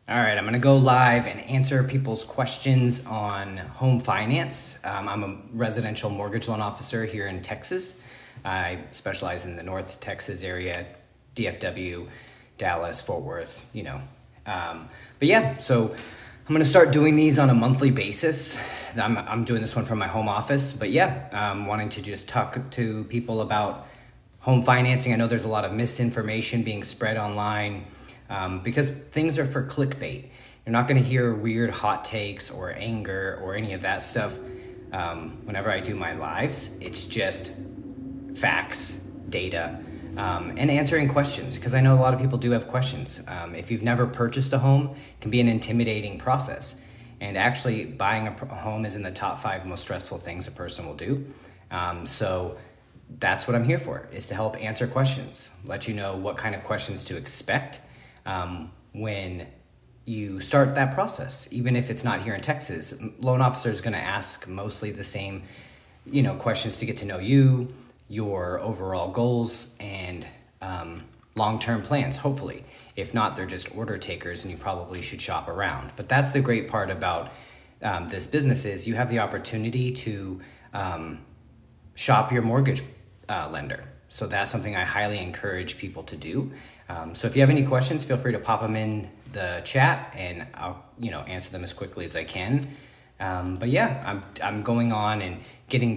All right, I'm gonna go live and answer people's questions on home finance. I'm a residential mortgage loan officer here in Texas. I specialize in the North Texas area, DFW, Dallas, Fort Worth, But yeah, so I'm gonna start doing these on a monthly basis. I'm doing this one from my home office, but yeah, I'm wanting to just talk to people about home financing. I know there's a lot of misinformation being spread online because things are for clickbait. You're not going to hear weird hot takes or anger or any of that stuff whenever I do my lives. It's just facts, data, and answering questions, because I know a lot of people do have questions. If you've never purchased a home, it can be an intimidating process. And actually, buying a home is in the top 5 most stressful things a person will do. So that's what I'm here for, is to help answer questions, let you know what kind of questions to expect when you start that process. Even if it's not here in Texas, loan officer is going to ask mostly the same, questions to get to know you, your overall goals, and long-term plans, hopefully. If not, they're just order takers and you probably should shop around. But that's the great part about this business, is you have the opportunity to shop your mortgage lender. So that's something I highly encourage people to do. So if you have any questions, feel free to pop them in the chat and I'll answer them as quickly as I can. But yeah, I'm going on and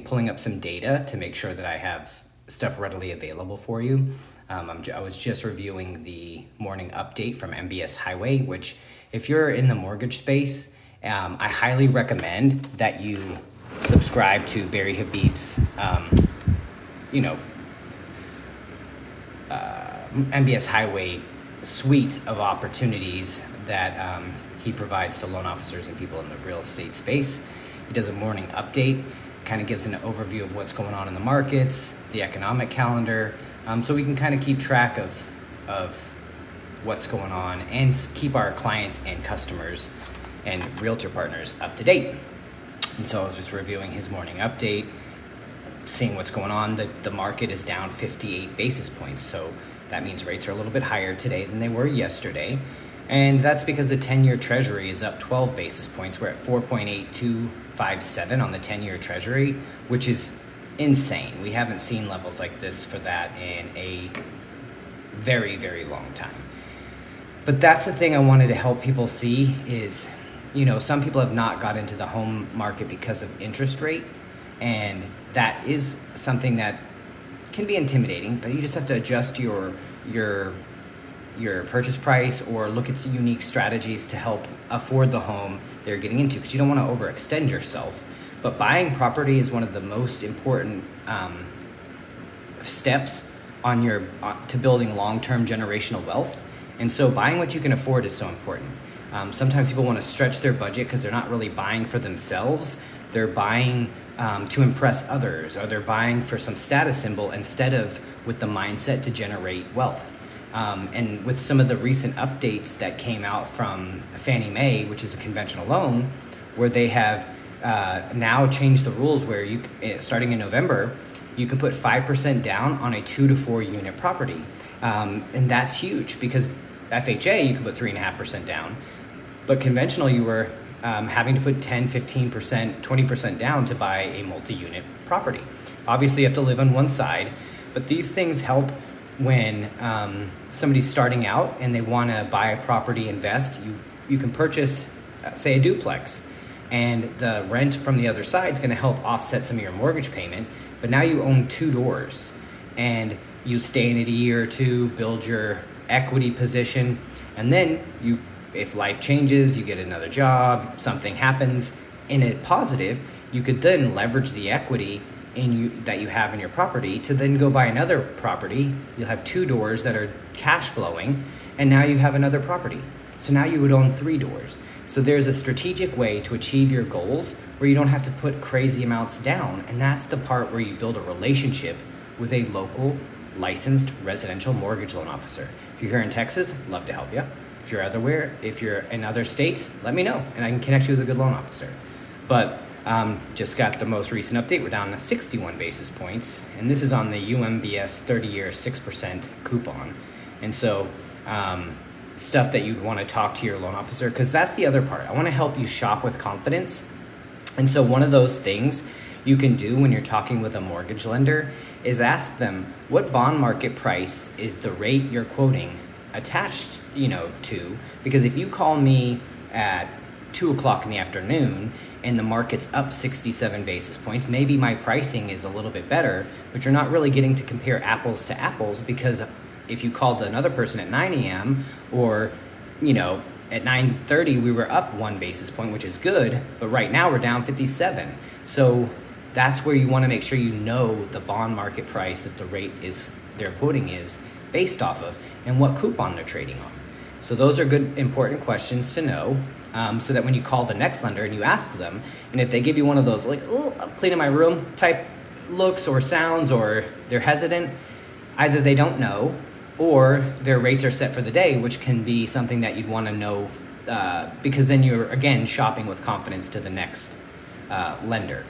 pulling up some data to make sure that I have stuff readily available for you. I was just reviewing the morning update from MBS Highway, which if you're in the mortgage space, I highly recommend that you subscribe to Barry Habib's MBS Highway suite of opportunities that he provides to loan officers and people in the real estate space. He does a morning update, kind of gives an overview of what's going on in the markets, the economic calendar, so we can kind of keep track of what's going on and keep our clients and customers and realtor partners up to date. And so I was just reviewing his morning update, seeing what's going on. The market is down 58 basis points. So that means rates are a little bit higher today than they were yesterday. And that's because the 10-year Treasury is up 12 basis points. We're at 4.8257 on the 10-year Treasury, which is insane. We haven't seen levels like this for that in a very, very long time. But that's the thing I wanted to help people see is, some people have not got into the home market because of interest rate. And that is something that can be intimidating, but you just have to adjust your purchase price or look at some unique strategies to help afford the home they're getting into, because you don't want to overextend yourself. But buying property is one of the most important steps to building long-term generational wealth. And so buying what you can afford is so important. Sometimes people want to stretch their budget because they're not really buying for themselves. They're buying to impress others, or they're buying for some status symbol instead of with the mindset to generate wealth. And with some of the recent updates that came out from Fannie Mae, which is a conventional loan, where they have now changed the rules where starting in November, you can put 5% down on a 2 to 4 unit property. And that's huge, because FHA, you can put 3.5% down, but conventional, you were having to put 10, 15%, 20% down to buy a multi-unit property. Obviously, you have to live on one side, but these things help when somebody's starting out and they want to buy a property, invest. You can purchase, say, a duplex, and the rent from the other side is going to help offset some of your mortgage payment, but now you own 2 doors, and you stay in it a year or two, build your equity position, and then if life changes, you get another job, something happens in a positive, you could then leverage the equity that you have in your property to then go buy another property. You'll have 2 doors that are cash flowing, and now you have another property. So now you would own 3 doors. So there's a strategic way to achieve your goals where you don't have to put crazy amounts down, and that's the part where you build a relationship with a local licensed residential mortgage loan officer. If you're here in Texas, I'd love to help you. If you're in other states, let me know and I can connect you with a good loan officer. But just got the most recent update. We're down to 61 basis points, and this is on the UMBS 30-year 6% coupon. And so stuff that you'd want to talk to your loan officer, because that's the other part. I want to help you shop with confidence. And so one of those things you can do when you're talking with a mortgage lender is ask them, what bond market price is the rate you're quoting attached, to? Because if you call me at 2:00 in the afternoon and the market's up 67 basis points, maybe my pricing is a little bit better, but you're not really getting to compare apples to apples, because if you called another person at 9 a.m. or, at 9:30, we were up 1 basis point, which is good, but right now we're down 57. So that's where you want to make sure you know the bond market price that the rate is they're quoting is based off of, and what coupon they're trading on. So those are good, important questions to know, so that when you call the next lender and you ask them, and if they give you one of those like, oh, I'm cleaning my room type looks or sounds, or they're hesitant, either they don't know or their rates are set for the day, which can be something that you'd want to know, because then you're, again, shopping with confidence to the next lender.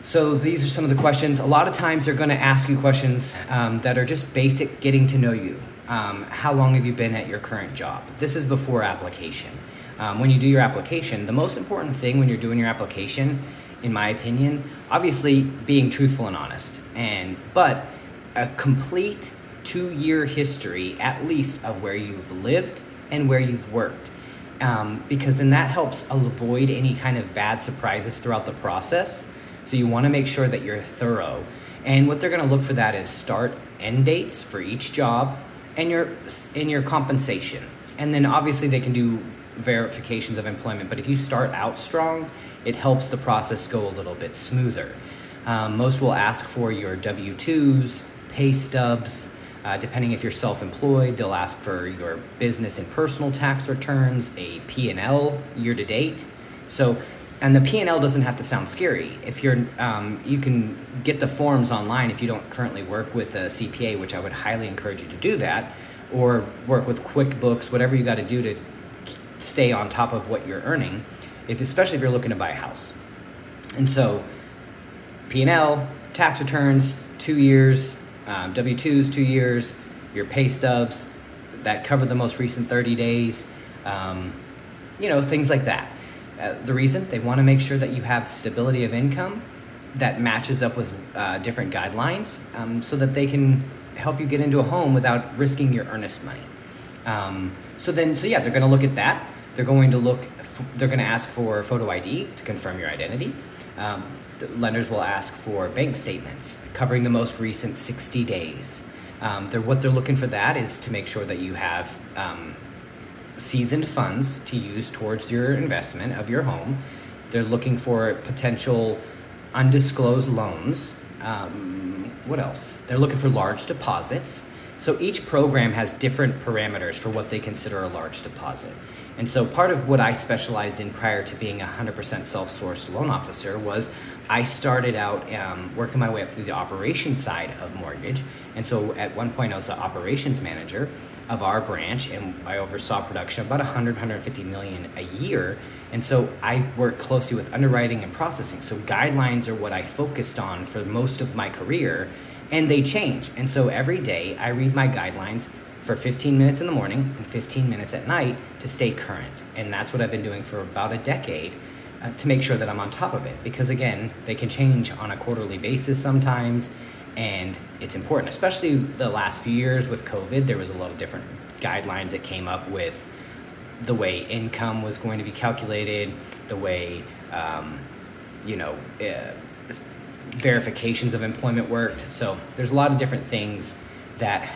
So these are some of the questions. A lot of times they're going to ask you questions that are just basic getting to know you. How long have you been at your current job? This is before application. When you do your application, the most important thing when you're doing your application, in my opinion, obviously being truthful and honest, but a complete 2-year history, at least, of where you've lived and where you've worked. Because then that helps avoid any kind of bad surprises throughout the process. So you want to make sure that you're thorough. And what they're going to look for that is start, end dates for each job, and your compensation. And then obviously they can do verifications of employment, but if you start out strong, it helps the process go a little bit smoother. Most will ask for your W-2s, pay stubs. Depending if you're self-employed, they'll ask for your business and personal tax returns, a P&L year to date. And the P&L doesn't have to sound scary. If you're, you can get the forms online if you don't currently work with a CPA, which I would highly encourage you to do that, or work with QuickBooks, whatever you got to do to stay on top of what you're earning, especially if you're looking to buy a house. And so P&L, tax returns, 2 years, W-2s, 2 years, your pay stubs that cover the most recent 30 days, things like that. The reason, they want to make sure that you have stability of income that matches up with different guidelines, so that they can help you get into a home without risking your earnest money. They're going to look at that. They're going to ask for photo ID to confirm your identity. The lenders will ask for bank statements covering the most recent 60 days. What they're looking for that is to make sure that you have seasoned funds to use towards your investment of your home. They're looking for potential undisclosed loans. What else? They're looking for large deposits. So each program has different parameters for what they consider a large deposit. And so part of what I specialized in prior to being a 100% self-sourced loan officer was I started out working my way up through the operations side of mortgage. And so at one point I was the operations manager of our branch, and I oversaw production of about 150 million a year. And so I worked closely with underwriting and processing. So guidelines are what I focused on for most of my career, and they change. And so every day I read my guidelines for 15 minutes in the morning and 15 minutes at night to stay current. And that's what I've been doing for about a decade, to make sure that I'm on top of it. Because again, they can change on a quarterly basis sometimes, and it's important, especially the last few years with COVID. There was a lot of different guidelines that came up with the way income was going to be calculated, the way, verifications of employment worked. So there's a lot of different things that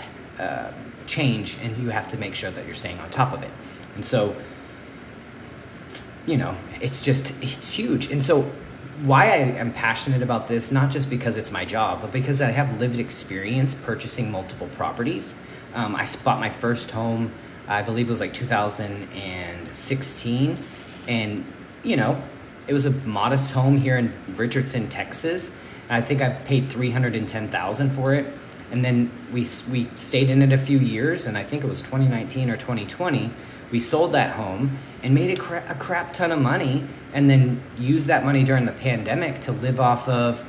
change, and you have to make sure that you're staying on top of it. And so, it's huge. And so why I am passionate about this, not just because it's my job, but because I have lived experience purchasing multiple properties. I bought my first home, I believe it was like 2016. And, it was a modest home here in Richardson, Texas. I think I paid $310,000 for it. And then we stayed in it a few years, and I think it was 2019 or 2020. We sold that home and made a crap ton of money, and then used that money during the pandemic to live off of,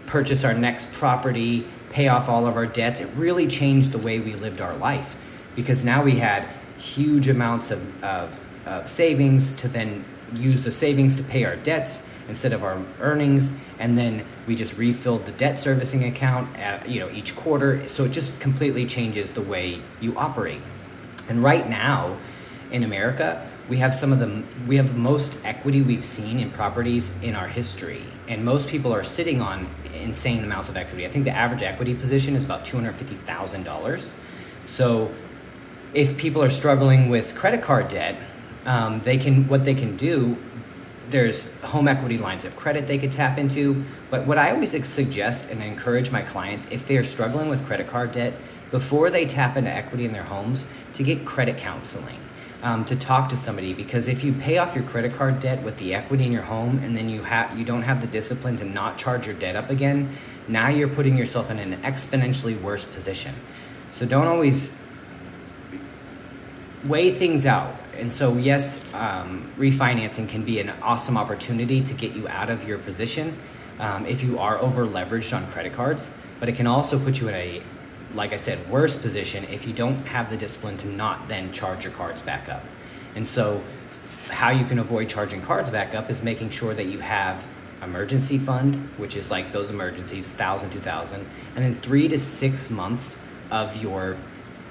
purchase our next property, pay off all of our debts. It really changed the way we lived our life, because now we had huge amounts of savings to then use the savings to pay our debts instead of our earnings, and then we just refilled the debt servicing account each quarter. So it just completely changes the way you operate. And right now in America, we have the most equity we've seen in properties in our history, and most people are sitting on insane amounts of equity. I think the average equity position is about $250,000. So if people are struggling with credit card debt, what they can do, there's home equity lines of credit they could tap into. But what I always suggest and encourage my clients, if they are struggling with credit card debt, before they tap into equity in their homes, to get credit counseling, to talk to somebody. Because if you pay off your credit card debt with the equity in your home, and then you don't have the discipline to not charge your debt up again, now you're putting yourself in an exponentially worse position. So don't always weigh things out. And so yes, refinancing can be an awesome opportunity to get you out of your position if you are over leveraged on credit cards, but it can also put you in a, like I said, worse position if you don't have the discipline to not then charge your cards back up. And so how you can avoid charging cards back up is making sure that you have emergency fund, which is like those emergencies, 1,000, 2,000, and then 3 to 6 months of your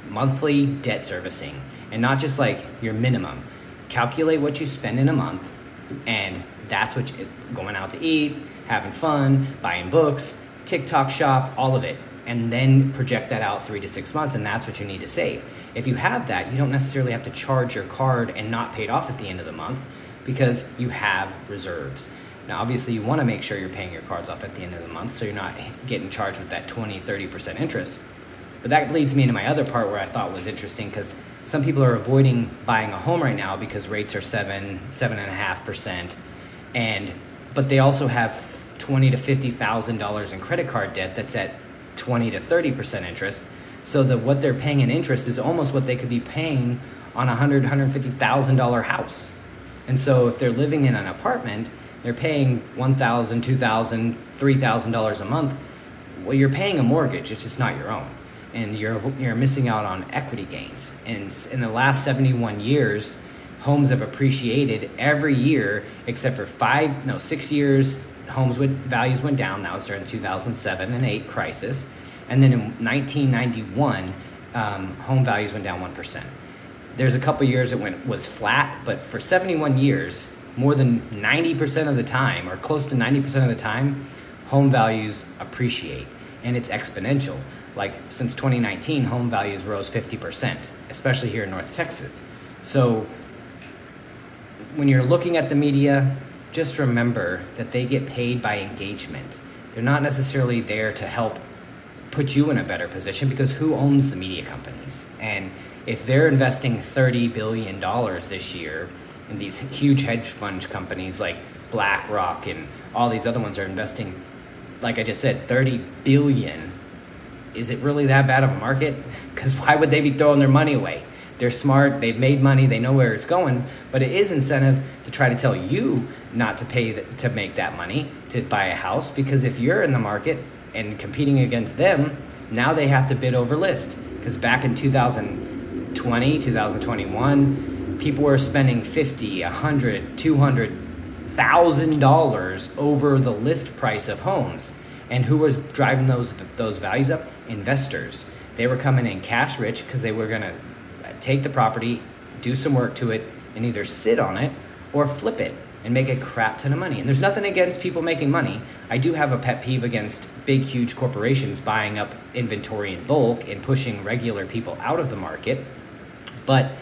monthly debt servicing. And not just like your minimum. Calculate what you spend in a month, and that's what going out to eat, having fun, buying books, TikTok shop, all of it. And then project that out 3 to 6 months, and that's what you need to save. If you have that, you don't necessarily have to charge your card and not pay it off at the end of the month because you have reserves. Now, obviously, you want to make sure you're paying your cards off at the end of the month so you're not getting charged with that 20, 30% interest. But that leads me into my other part where I thought was interesting, because some people are avoiding buying a home right now because rates are 7.5%, but they also have $20,000 to $50,000 in credit card debt that's at 20 to 30% interest. So that what they're paying in interest is almost what they could be paying on a $150,000 house. And so if they're living in an apartment, they're paying $1,000, $2,000, $3,000 a month. Well, you're paying a mortgage; it's just not your own. And you're missing out on equity gains. And in the last 71 years, homes have appreciated every year except for 6 years. Values went down. That was during the 2007 and 8 crisis. And then in 1991, home values went down 1%. There's a couple years it was flat, but for 71 years, more than 90% of the time, or close to 90% of the time, home values appreciate, and it's exponential. Like since 2019, home values rose 50%, especially here in North Texas. So when you're looking at the media, just remember that they get paid by engagement. They're not necessarily there to help put you in a better position, because who owns the media companies? And if they're investing $30 billion this year, and these huge hedge fund companies like BlackRock and all these other ones are investing, like I just said, $30 billion, is it really that bad of a market? Because why would they be throwing their money away? They're smart, they've made money, they know where it's going, but it is incentive to try to tell you not to pay to make that money to buy a house, because if you're in the market and competing against them, now they have to bid over list. Because back in 2020, 2021, people were spending $50, $100, $200,000 over the list price of homes. And who was driving those values up? Investors. They were coming in cash rich because they were going to take the property, do some work to it, and either sit on it or flip it and make a crap ton of money. And there's nothing against people making money. I do have a pet peeve against big, huge corporations buying up inventory in bulk and pushing regular people out of the market. But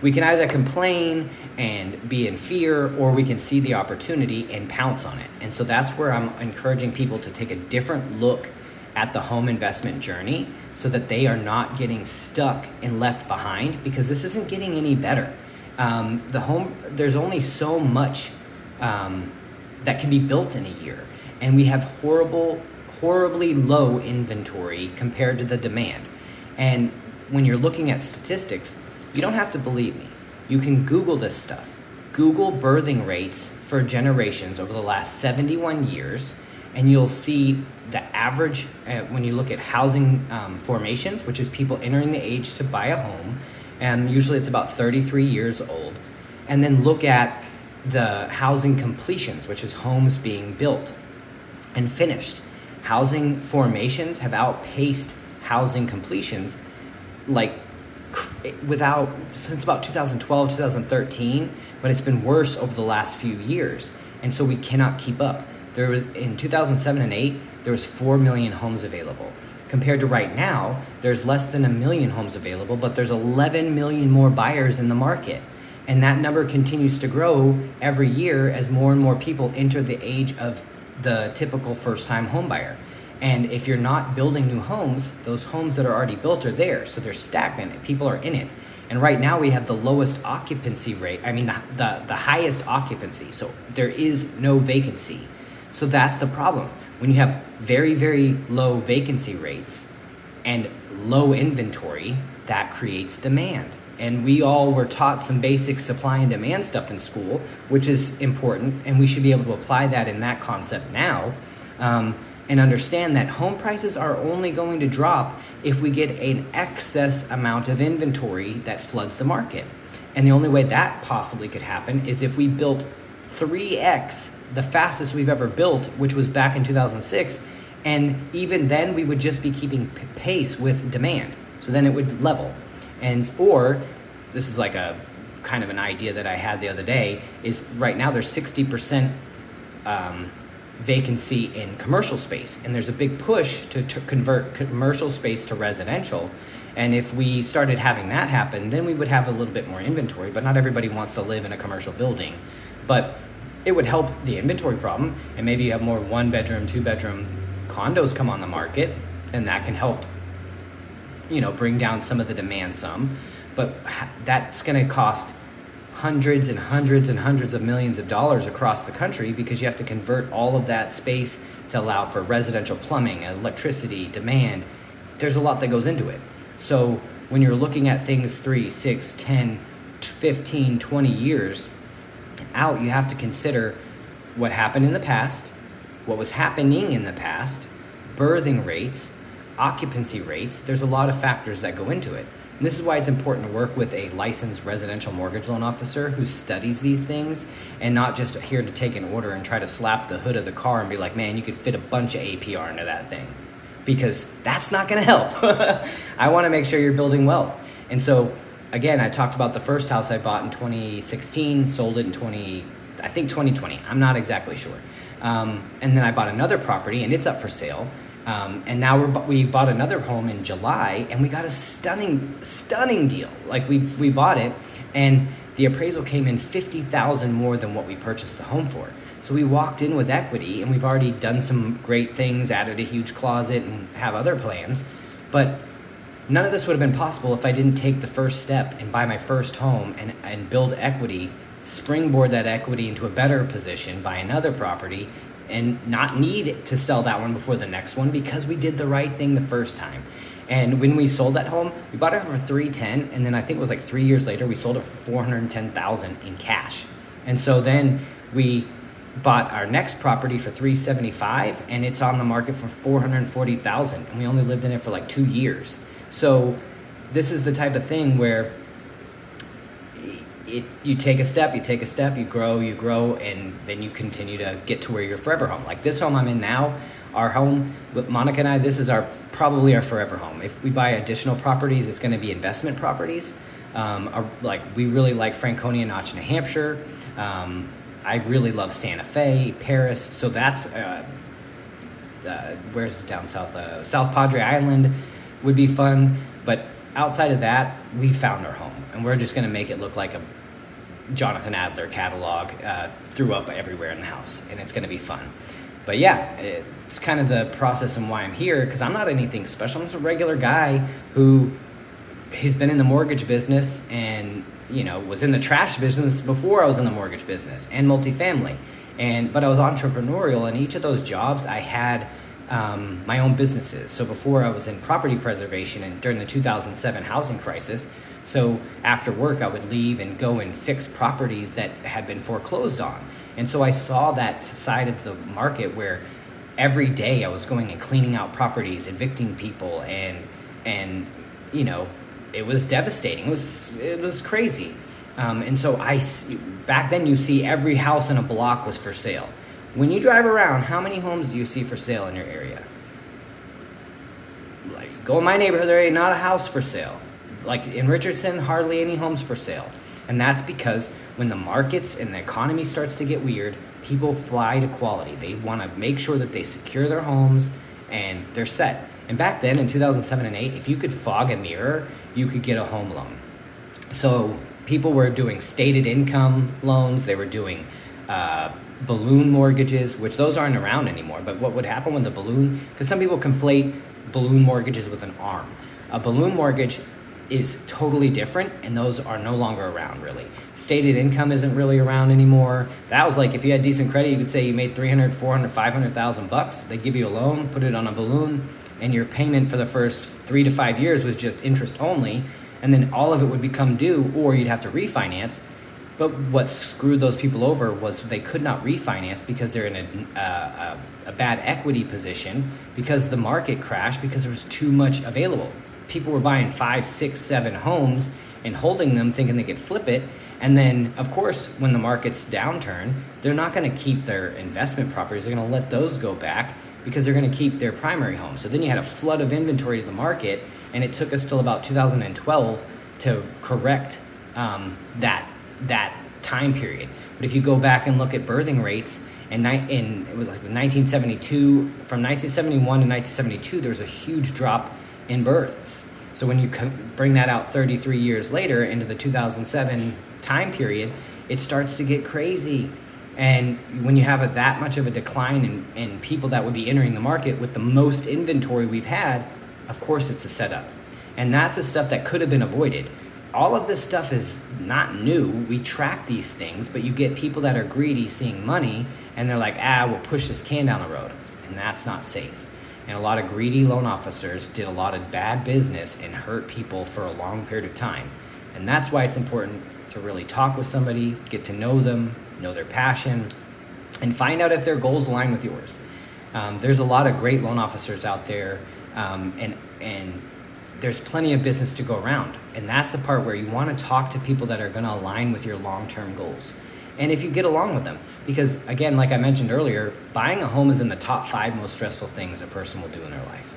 we can either complain and be in fear, or we can see the opportunity and pounce on it. And so that's where I'm encouraging people to take a different look at the home investment journey, so that they are not getting stuck and left behind, because this isn't getting any better. There's only so much that can be built in a year, and we have horribly low inventory compared to the demand. And when you're looking at statistics, you don't have to believe me. You can Google this stuff. Google birthing rates for generations over the last 71 years, and you'll see the average, when you look at housing formations, which is people entering the age to buy a home, and usually it's about 33 years old. And then look at the housing completions, which is homes being built and finished. Housing formations have outpaced housing completions like since about 2012, 2013, but it's been worse over the last few years. And so we cannot keep up. There was in 2007 and 8, there was 4 million homes available. Compared to right now, there's less than 1 million homes available, but there's 11 million more buyers in the market. And that number continues to grow every year as more and more people enter the age of the typical first-time home buyer. And if you're not building new homes, those homes that are already built are there. So they're stagnant. People are in it. And right now we have the lowest occupancy rate. I mean, the highest occupancy. So there is no vacancy. So that's the problem. When you have very, very low vacancy rates and low inventory, that creates demand. And we all were taught some basic supply and demand stuff in school, which is important. And we should be able to apply that in that concept now. And understand that home prices are only going to drop if we get an excess amount of inventory that floods the market. And the only way that possibly could happen is if we built 3x the fastest we've ever built, which was back in 2006. And even then we would just be keeping pace with demand. So then it would level. Or this is like a kind of an idea that I had the other day, is right now there's 60% vacancy in commercial space, and there's a big push to convert commercial space to residential. And if we started having that happen, then we would have a little bit more inventory, but not everybody wants to live in a commercial building. But it would help the inventory problem, and maybe you have more 1-bedroom, 2-bedroom condos come on the market, and that can help, bring down some of the demand some. But that's going to cost hundreds and hundreds and hundreds of millions of dollars across the country, because you have to convert all of that space to allow for residential plumbing, electricity, demand. There's a lot that goes into it. So when you're looking at things 3, 6, 10, 15, 20 years out, you have to consider what happened in the past, what was happening in the past, birthing rates, occupancy rates. There's a lot of factors that go into it. And this is why it's important to work with a licensed residential mortgage loan officer who studies these things, and not just here to take an order and try to slap the hood of the car and be like, man, you could fit a bunch of APR into that thing, because that's not going to help. I want to make sure you're building wealth. And so, again, I talked about the first house I bought in 2016, sold it in 2020. I'm not exactly sure. And then I bought another property, and it's up for sale. And now we bought another home in July, and we got a stunning deal. Like we bought it, and the appraisal came in $50,000 more than what we purchased the home for. So we walked in with equity, and we've already done some great things, added a huge closet, and have other plans. But none of this would have been possible if I didn't take the first step and buy my first home and build equity, springboard that equity into a better position, buy another property, and not need to sell that one before the next one, because we did the right thing the first time. And when we sold that home, we bought it for $310,000, and then I think it was like 3 years later, we sold it for $410,000 in cash. And so then we bought our next property for $375,000, and it's on the market for $440,000, and we only lived in it for like 2 years. So this is the type of thing where you take a step, you grow, and then you continue to get to where your forever home. Like this home I'm in now, our home with Monica and I, this is probably our forever home. If we buy additional properties, it's going to be investment properties. We really like Franconia Notch, New Hampshire. I really love Santa Fe, Paris. So that's where's down south? South Padre Island would be fun. But outside of that, we found our home, and we're just going to make it look like a Jonathan Adler catalog, threw up everywhere in the house, and it's going to be fun. But yeah, it's kind of the process and why I'm here, because I'm not anything special. I'm just a regular guy who has been in the mortgage business and was in the trash business before I was in the mortgage business, and multifamily. But I was entrepreneurial, and each of those jobs I had my own businesses. So before I was in property preservation, and during the 2007 housing crisis, so after work I would leave and go and fix properties that had been foreclosed on. And so I saw that side of the market where every day I was going and cleaning out properties, evicting people, and it was devastating. It was crazy. And so back then you see every house in a block was for sale. When you drive around, how many homes do you see for sale in your area? Like, go in my neighborhood, there ain't not a house for sale. Like in Richardson, hardly any homes for sale. And that's because when the markets and the economy starts to get weird, people fly to quality. They want to make sure that they secure their homes and they're set. And back then in 2007 and 8, if you could fog a mirror, you could get a home loan. So people were doing stated income loans. They were doing balloon mortgages, which those aren't around anymore. But what would happen with the balloon, because some people conflate balloon mortgages with an ARM. A balloon mortgage is totally different, and those are no longer around really. Stated income isn't really around anymore. That was like if you had decent credit, you could say you made 300, 400, 500,000 bucks. They'd give you a loan, put it on a balloon, and your payment for the first 3 to 5 years was just interest only, and then all of it would become due, or you'd have to refinance. But what screwed those people over was they could not refinance because they're in a bad equity position because the market crashed because there was too much available. People were buying 5, 6, 7 homes and holding them thinking they could flip it. And then, of course, when the markets downturn, they're not going to keep their investment properties. They're going to let those go back because they're going to keep their primary home. So then you had a flood of inventory to the market, and it took us till about 2012 to correct that time period. But if you go back and look at birthing rates, it was like 1972, from 1971 to 1972, there was a huge drop in births. So when you bring that out 33 years later into the 2007 time period, it starts to get crazy. And when you have that much of a decline in people that would be entering the market with the most inventory we've had, of course it's a setup. And that's the stuff that could have been avoided. All of this stuff is not new. We track these things, but you get people that are greedy seeing money and they're like, we'll push this can down the road. And that's not safe. And a lot of greedy loan officers did a lot of bad business and hurt people for a long period of time. And that's why it's important to really talk with somebody, get to know them, know their passion, and find out if their goals align with yours. There's a lot of great loan officers out there, and there's plenty of business to go around. And that's the part where you want to talk to people that are going to align with your long-term goals. And if you get along with them, because again, like I mentioned earlier, buying a home is in the top 5 most stressful things a person will do in their life.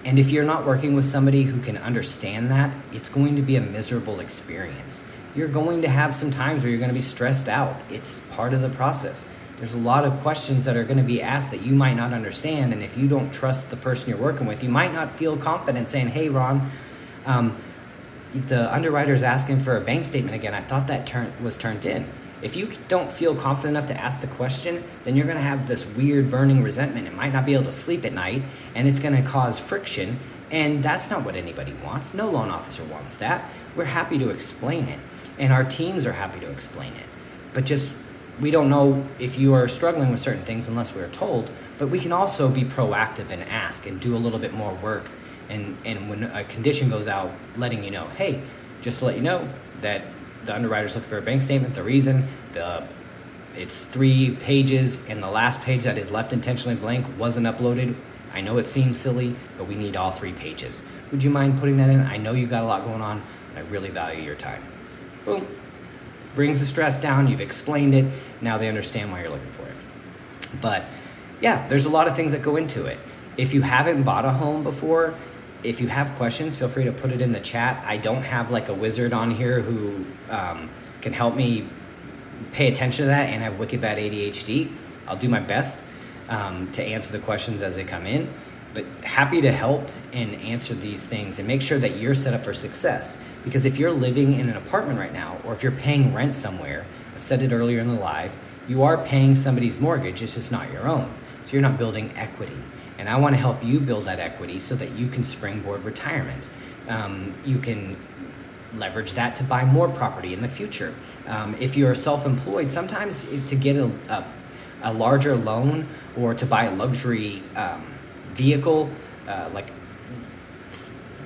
And if you're not working with somebody who can understand that, it's going to be a miserable experience. You're going to have some times where you're going to be stressed out. It's part of the process. There's a lot of questions that are going to be asked that you might not understand. And if you don't trust the person you're working with, you might not feel confident saying, hey, Ron, the underwriter's asking for a bank statement again. I thought that was turned in. If you don't feel confident enough to ask the question, then you're going to have this weird burning resentment. It might not be able to sleep at night, and it's going to cause friction. And that's not what anybody wants. No loan officer wants that. We're happy to explain it, and our teams are happy to explain it. But we don't know if you are struggling with certain things unless we're told. But we can also be proactive and ask and do a little bit more work. And when a condition goes out, letting you know, hey, just to let you know that the underwriter's looking for a bank statement. The reason, it's 3 pages, and the last page that is left intentionally blank wasn't uploaded. I know it seems silly, but we need all 3 pages. Would you mind putting that in? I know you got a lot going on, and I really value your time. Boom. Brings the stress down. You've explained it. Now they understand why you're looking for it. But yeah, there's a lot of things that go into it. If you haven't bought a home before, if you have questions, feel free to put it in the chat. I don't have like a wizard on here who can help me pay attention to that and have wicked bad ADHD. I'll do my best to answer the questions as they come in, but happy to help and answer these things and make sure that you're set up for success. Because if you're living in an apartment right now, or if you're paying rent somewhere, I've said it earlier in the live, you are paying somebody's mortgage, it's just not your own. So you're not building equity. And I want to help you build that equity so that you can springboard retirement. You can leverage that to buy more property in the future. If you're self-employed, sometimes to get a larger loan or to buy a luxury vehicle,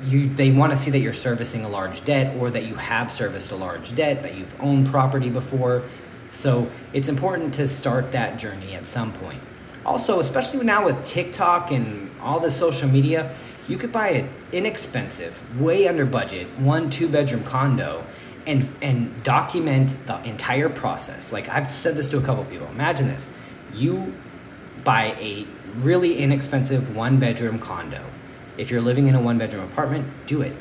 they want to see that you're servicing a large debt, or that you have serviced a large debt, that you've owned property before. So it's important to start that journey at some point. Also, especially now with TikTok and all the social media, You could buy an inexpensive, way under budget, 1-2 bedroom condo and document the entire process. Like I've said this to a couple people. Imagine this. You buy a really inexpensive 1-bedroom condo. If you're living in a 1-bedroom apartment, do it.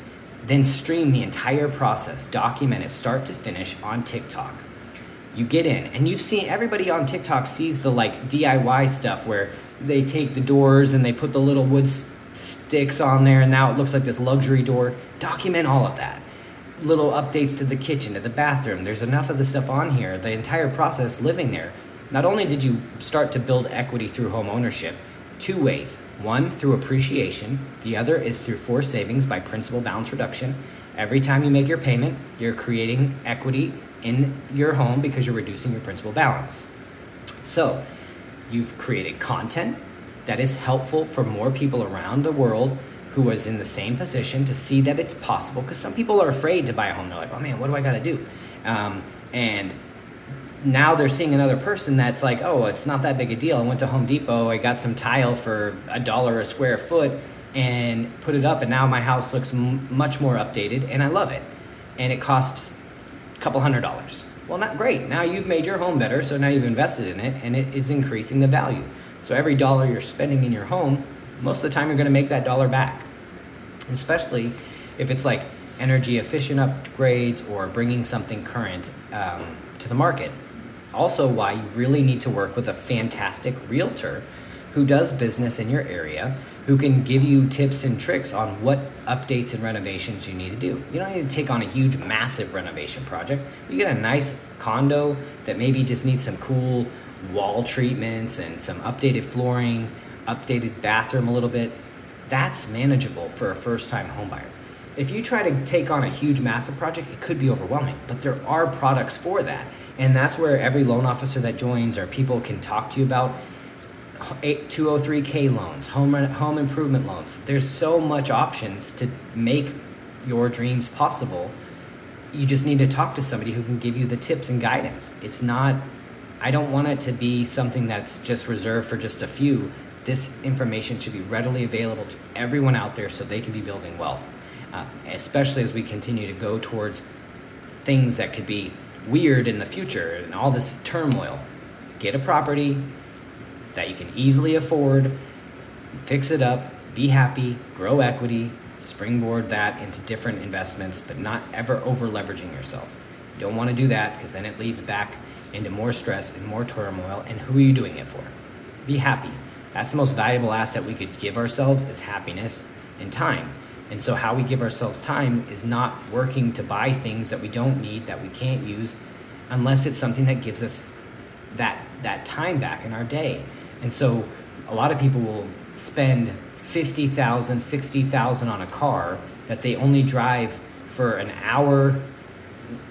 Then stream the entire process, document it start to finish on TikTok. You get in, and you've seen, everybody on TikTok sees the like DIY stuff where they take the doors and they put the little wood sticks on there, and now it looks like this luxury door. Document all of that. Little updates to the kitchen, to the bathroom. There's enough of the stuff on here, the entire process living there. Not only did you start to build equity through home ownership, 2 ways. One, through appreciation. The other is through forced savings by principal balance reduction. Every time you make your payment, you're creating equity in your home because you're reducing your principal balance. So you've created content that is helpful for more people around the world who is in the same position to see that it's possible, because some people are afraid to buy a home. They're like, oh man, what do I got to do? And now they're seeing another person that's like, oh, it's not that big a deal. I went to Home Depot, I got some tile for $1 a square foot and put it up, and now my house looks much more updated and I love it. And it costs a couple $100. Well, not great. Now you've made your home better, so now you've invested in it and it is increasing the value. So every dollar you're spending in your home, most of the time you're going to make that dollar back. Especially if it's like energy efficient upgrades or bringing something current to the market. Also, why you really need to work with a fantastic realtor who does business in your area, who can give you tips and tricks on what updates and renovations you need to do. You don't need to take on a huge, massive renovation project. You get a nice condo that maybe just needs some cool wall treatments and some updated flooring, updated bathroom a little bit. That's manageable for a first-time homebuyer. If you try to take on a huge, massive project, it could be overwhelming, but there are products for that. And that's where every loan officer that joins or people can talk to you about 203K loans, home improvement loans. There's so much options to make your dreams possible. You just need to talk to somebody who can give you the tips and guidance. It's not, I don't want it to be something that's just reserved for just a few. This information should be readily available to everyone out there so they can be building wealth, especially as we continue to go towards things that could be weird in the future and all this turmoil. Get a property that you can easily afford, fix it up, be happy, grow equity, springboard that into different investments, but not ever over leveraging yourself. You don't want to do that because then it leads back into more stress and more turmoil. And who are you doing it for? Be happy. That's the most valuable asset we could give ourselves, is happiness and time. And so how we give ourselves time is not working to buy things that we don't need, that we can't use, unless it's something that gives us that time back in our day. And so a lot of people will spend $50,000, $60,000 on a car that they only drive for an hour,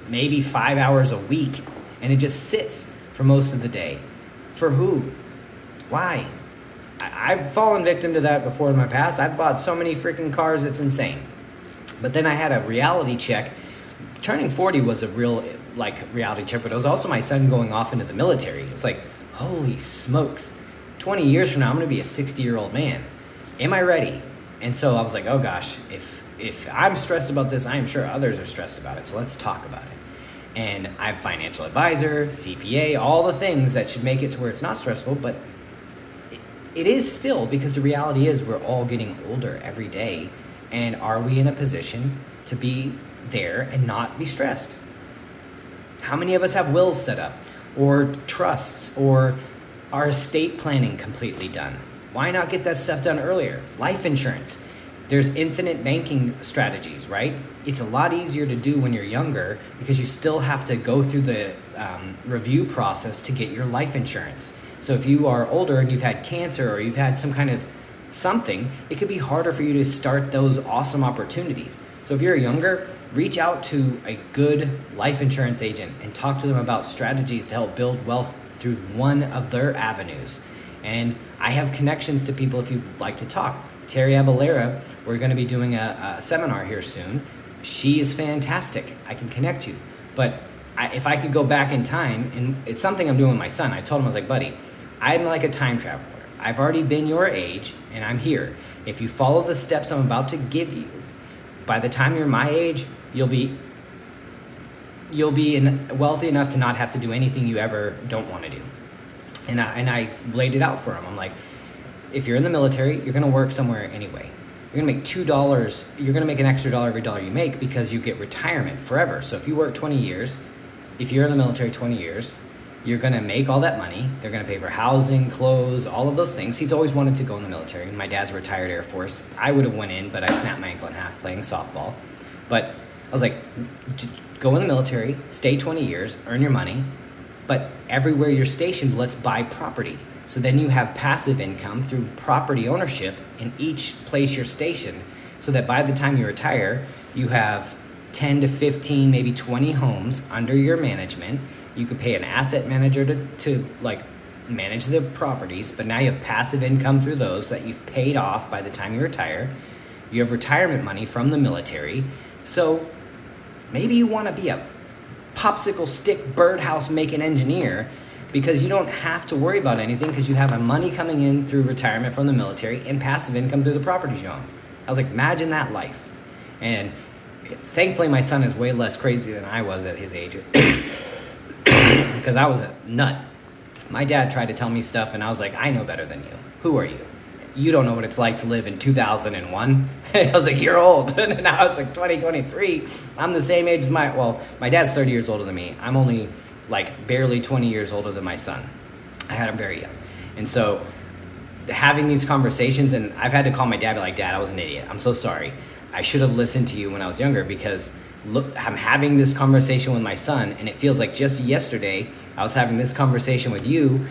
maybe 5 hours a week, and it just sits for most of the day. For who? Why? I've fallen victim to that before in my past. I've bought so many freaking cars, it's insane. But then I had a reality check. Turning 40 was a real reality check, but it was also my son going off into the military. It's like, holy smokes, 20 years from now, I'm going to be a 60-year-old man. Am I ready? And so I was like, oh gosh, if I'm stressed about this, I am sure others are stressed about it. So let's talk about it. And I have financial advisor, CPA, all the things that should make it to where it's not stressful, but it is still, because the reality is we're all getting older every day. And are we in a position to be there and not be stressed? How many of us have wills set up, or trusts, or our estate planning completely done? Why not get that stuff done earlier? Life insurance. There's infinite banking strategies, right? It's a lot easier to do when you're younger because you still have to go through the review process to get your life insurance. So if you are older and you've had cancer or you've had some kind of something, it could be harder for you to start those awesome opportunities. So if you're younger, reach out to a good life insurance agent and talk to them about strategies to help build wealth through one of their avenues. And I have connections to people if you'd like to talk. Terry Avalera, we're going to be doing a seminar here soon. She is fantastic. I can connect you. But if I could go back in time, and it's something I'm doing with my son, I told him, I was like, buddy, I'm like a time traveler. I've already been your age, and I'm here. if you follow the steps I'm about to give you, by the time you're my age, you'll be wealthy enough to not have to do anything you ever don't want to do. And I laid it out for him. I'm like, if you're in the military, you're going to work somewhere anyway. You're going to make $2. You're going to make an extra dollar every dollar you make because you get retirement forever. So if you work 20 years, if you're in the military 20 years, you're going to make all that money. They're going to pay for housing, clothes, all of those things. He's always wanted to go in the military. My dad's a retired Air Force. I would have went in, but I snapped my ankle in half playing softball. But I was like, go in the military, stay 20 years, earn your money, but everywhere you're stationed, let's buy property. So then you have passive income through property ownership in each place you're stationed, so that by the time you retire, you have 10 to 15, maybe 20 homes under your management. You could pay an asset manager to like manage the properties, but now you have passive income through those that you've paid off by the time you retire. You have retirement money from the military. So maybe you want to be a popsicle stick birdhouse making engineer, because you don't have to worry about anything because you have money coming in through retirement from the military and passive income through the properties you own. I was like, imagine that life. And thankfully my son is way less crazy than I was at his age because I was a nut. My dad tried to tell me stuff and I was like, I know better than you. Who are you? You don't know what it's like to live in 2001. I was like, you're old. And now it's like 2023. I'm the same age as my dad's 30 years older than me. I'm only like barely 20 years older than my son. I had him very young. And so having these conversations, and I've had to call my dad and be like, Dad, I was an idiot. I'm so sorry. I should have listened to you when I was younger, because look, I'm having this conversation with my son, and it feels like just yesterday I was having this conversation with you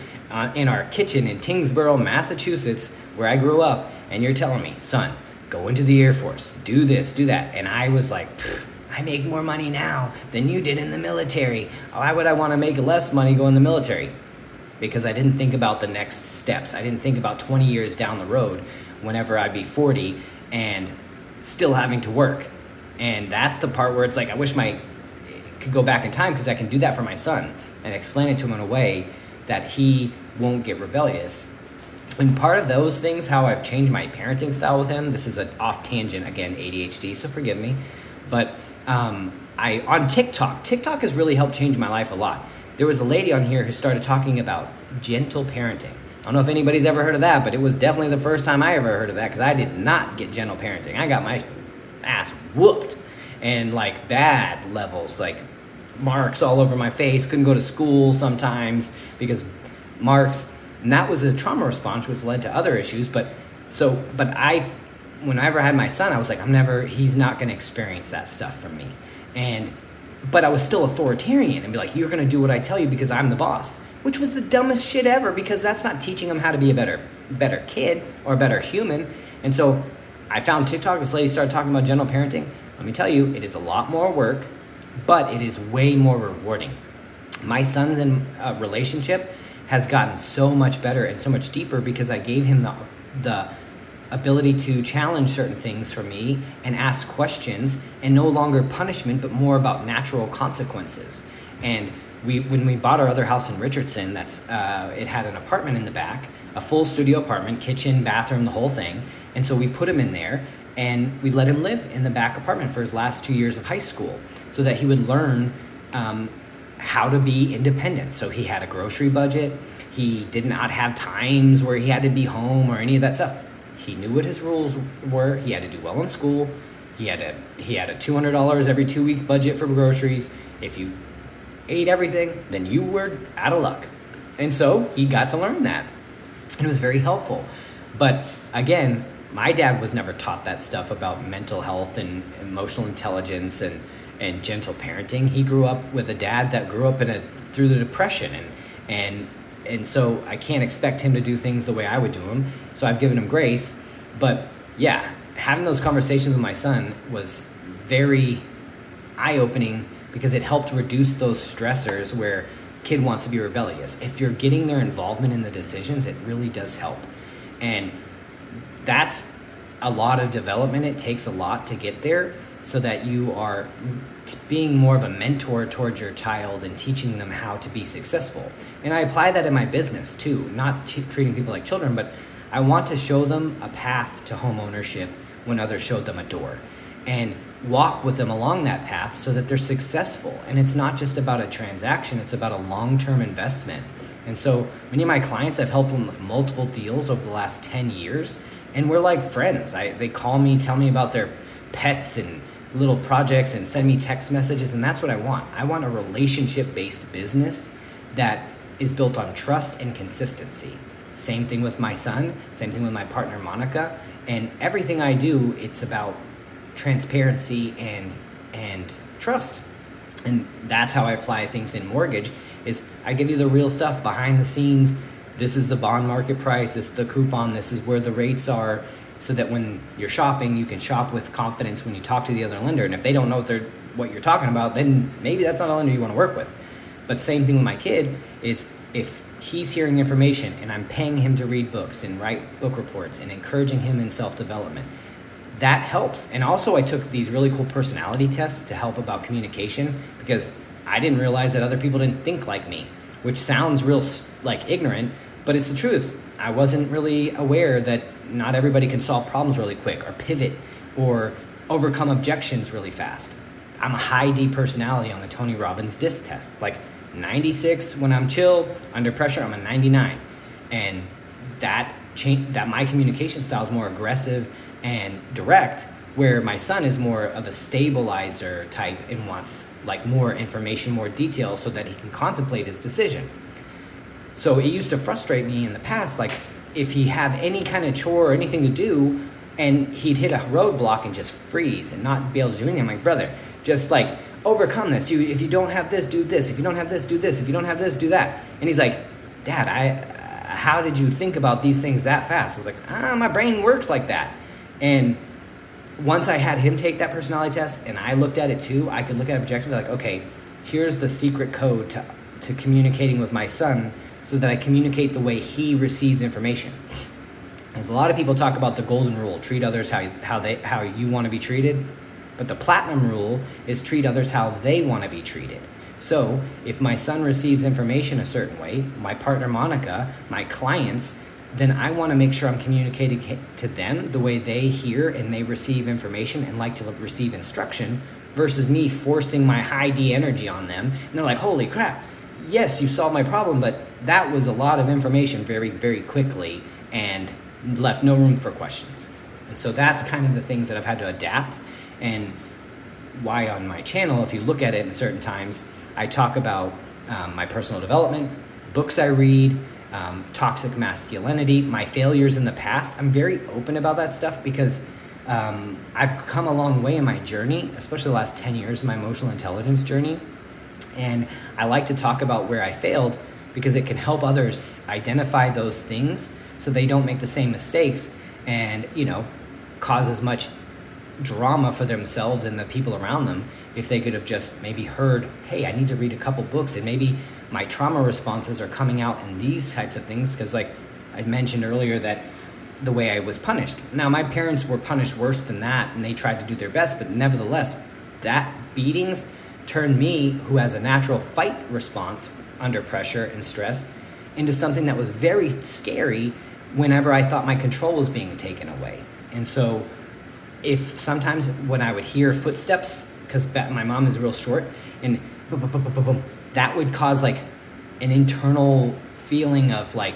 in our kitchen in Tingsboro, Massachusetts, where I grew up, and you're telling me, son, go into the Air Force, do this, do that. And I was like, I make more money now than you did in the military. Why would I want to make less money go in the military? Because I didn't think about the next steps. I didn't think about 20 years down the road whenever I'd be 40 and still having to work. And that's the part where it's like, I wish I could go back in time, because I can do that for my son and explain it to him in a way that he won't get rebellious. And part of those things, how I've changed my parenting style with him, this is an off tangent, again, ADHD, so forgive me. But on TikTok has really helped change my life a lot. There was a lady on here who started talking about gentle parenting. I don't know if anybody's ever heard of that, but it was definitely the first time I ever heard of that, because I did not get gentle parenting. I got my ass whooped, and like bad levels, like marks all over my face, couldn't go to school sometimes because marks, and that was a trauma response which led to other issues. But whenever I had my son, I was like, he's not going to experience that stuff from me. But I was still authoritarian and be like, you're going to do what I tell you because I'm the boss, which was the dumbest shit ever, because that's not teaching him how to be a better kid or a better human. And so I found TikTok, this lady started talking about gentle parenting. Let me tell you, it is a lot more work, but it is way more rewarding. My son's relationship has gotten so much better and so much deeper because I gave him the ability to challenge certain things for me and ask questions, and no longer punishment, but more about natural consequences. And when we bought our other house in Richardson, it had an apartment in the back, a full studio apartment, kitchen, bathroom, the whole thing. And so we put him in there, and we let him live in the back apartment for his last 2 years of high school, so that he would learn how to be independent. So he had a grocery budget. He did not have times where he had to be home or any of that stuff. He knew what his rules were. He had to do well in school. He had a $200 every 2 week budget for groceries. If you ate everything, then you were out of luck. And so he got to learn that. And it was very helpful. But again, my dad was never taught that stuff about mental health and emotional intelligence and gentle parenting. He grew up with a dad that grew up through the Depression, and so I can't expect him to do things the way I would do them. So I've given him grace. But yeah, having those conversations with my son was very eye-opening, because it helped reduce those stressors where kid wants to be rebellious. If you're getting their involvement in the decisions, it really does help. And that's a lot of development. It takes a lot to get there, so that you are being more of a mentor towards your child and teaching them how to be successful. And I apply that in my business too, not treating people like children, but I want to show them a path to home ownership when others showed them a door, and walk with them along that path so that they're successful. And it's not just about a transaction, it's about a long-term investment. And so many of my clients, I've helped them with multiple deals over the last 10 years, and we're like friends. They call me, tell me about their pets and little projects and send me text messages, and that's what I want. I want a relationship-based business that is built on trust and consistency. Same thing with my son, same thing with my partner Monica, and everything I do, it's about transparency and trust. And that's how I apply things in mortgage, is I give you the real stuff behind the scenes. This is the bond market price, this is the coupon, this is where the rates are, so that when you're shopping, you can shop with confidence when you talk to the other lender. And if they don't know what you're talking about, then maybe that's not a lender you want to work with. But same thing with my kid, is if he's hearing information and I'm paying him to read books and write book reports and encouraging him in self-development, that helps. And also I took these really cool personality tests to help about communication, because I didn't realize that other people didn't think like me, which sounds real like ignorant, but it's the truth. I wasn't really aware that not everybody can solve problems really quick or pivot or overcome objections really fast. I'm a high D personality on the Tony Robbins DISC test. Like 96 when I'm chill, under pressure I'm a 99. And that my communication style is more aggressive and direct, where my son is more of a stabilizer type and wants like more information, more detail, so that he can contemplate his decision. So it used to frustrate me in the past, like if he have any kind of chore or anything to do and he'd hit a roadblock and just freeze and not be able to do anything. I'm like, brother, just like overcome this. If you don't have this, do this. If you don't have this, do this. If you don't have this, do that. And he's like, Dad, how did you think about these things that fast? I was like, my brain works like that. And once I had him take that personality test and I looked at it too, I could look at it objectively, like, okay, here's the secret code to communicating with my son, so that I communicate the way he receives information. There's a lot of people talk about the golden rule, treat others how you want to be treated, but the platinum rule is treat others how they want to be treated. So if my son receives information a certain way, my partner Monica, my clients, then I want to make sure I'm communicating to them the way they hear and they receive information and like to receive instruction, versus me forcing my high D energy on them. And they're like, holy crap, yes, you solved my problem, but that was a lot of information very, very quickly and left no room for questions. And so that's kind of the things that I've had to adapt, and why on my channel, if you look at it in certain times, I talk about my personal development, books I read, toxic masculinity, my failures in the past. I'm very open about that stuff because I've come a long way in my journey, especially the last 10 years, my emotional intelligence journey. And I like to talk about where I failed, because it can help others identify those things so they don't make the same mistakes and, cause as much drama for themselves and the people around them, if they could have just maybe heard, hey, I need to read a couple books, and maybe my trauma responses are coming out in these types of things. Because like I mentioned earlier, that the way I was punished. Now, my parents were punished worse than that, and they tried to do their best, but nevertheless, that beatings turned me, who has a natural fight response under pressure and stress, into something that was very scary whenever I thought my control was being taken away. And so if sometimes when I would hear footsteps, because my mom is real short, and boom, boom, boom, boom, boom, boom, that would cause like an internal feeling of like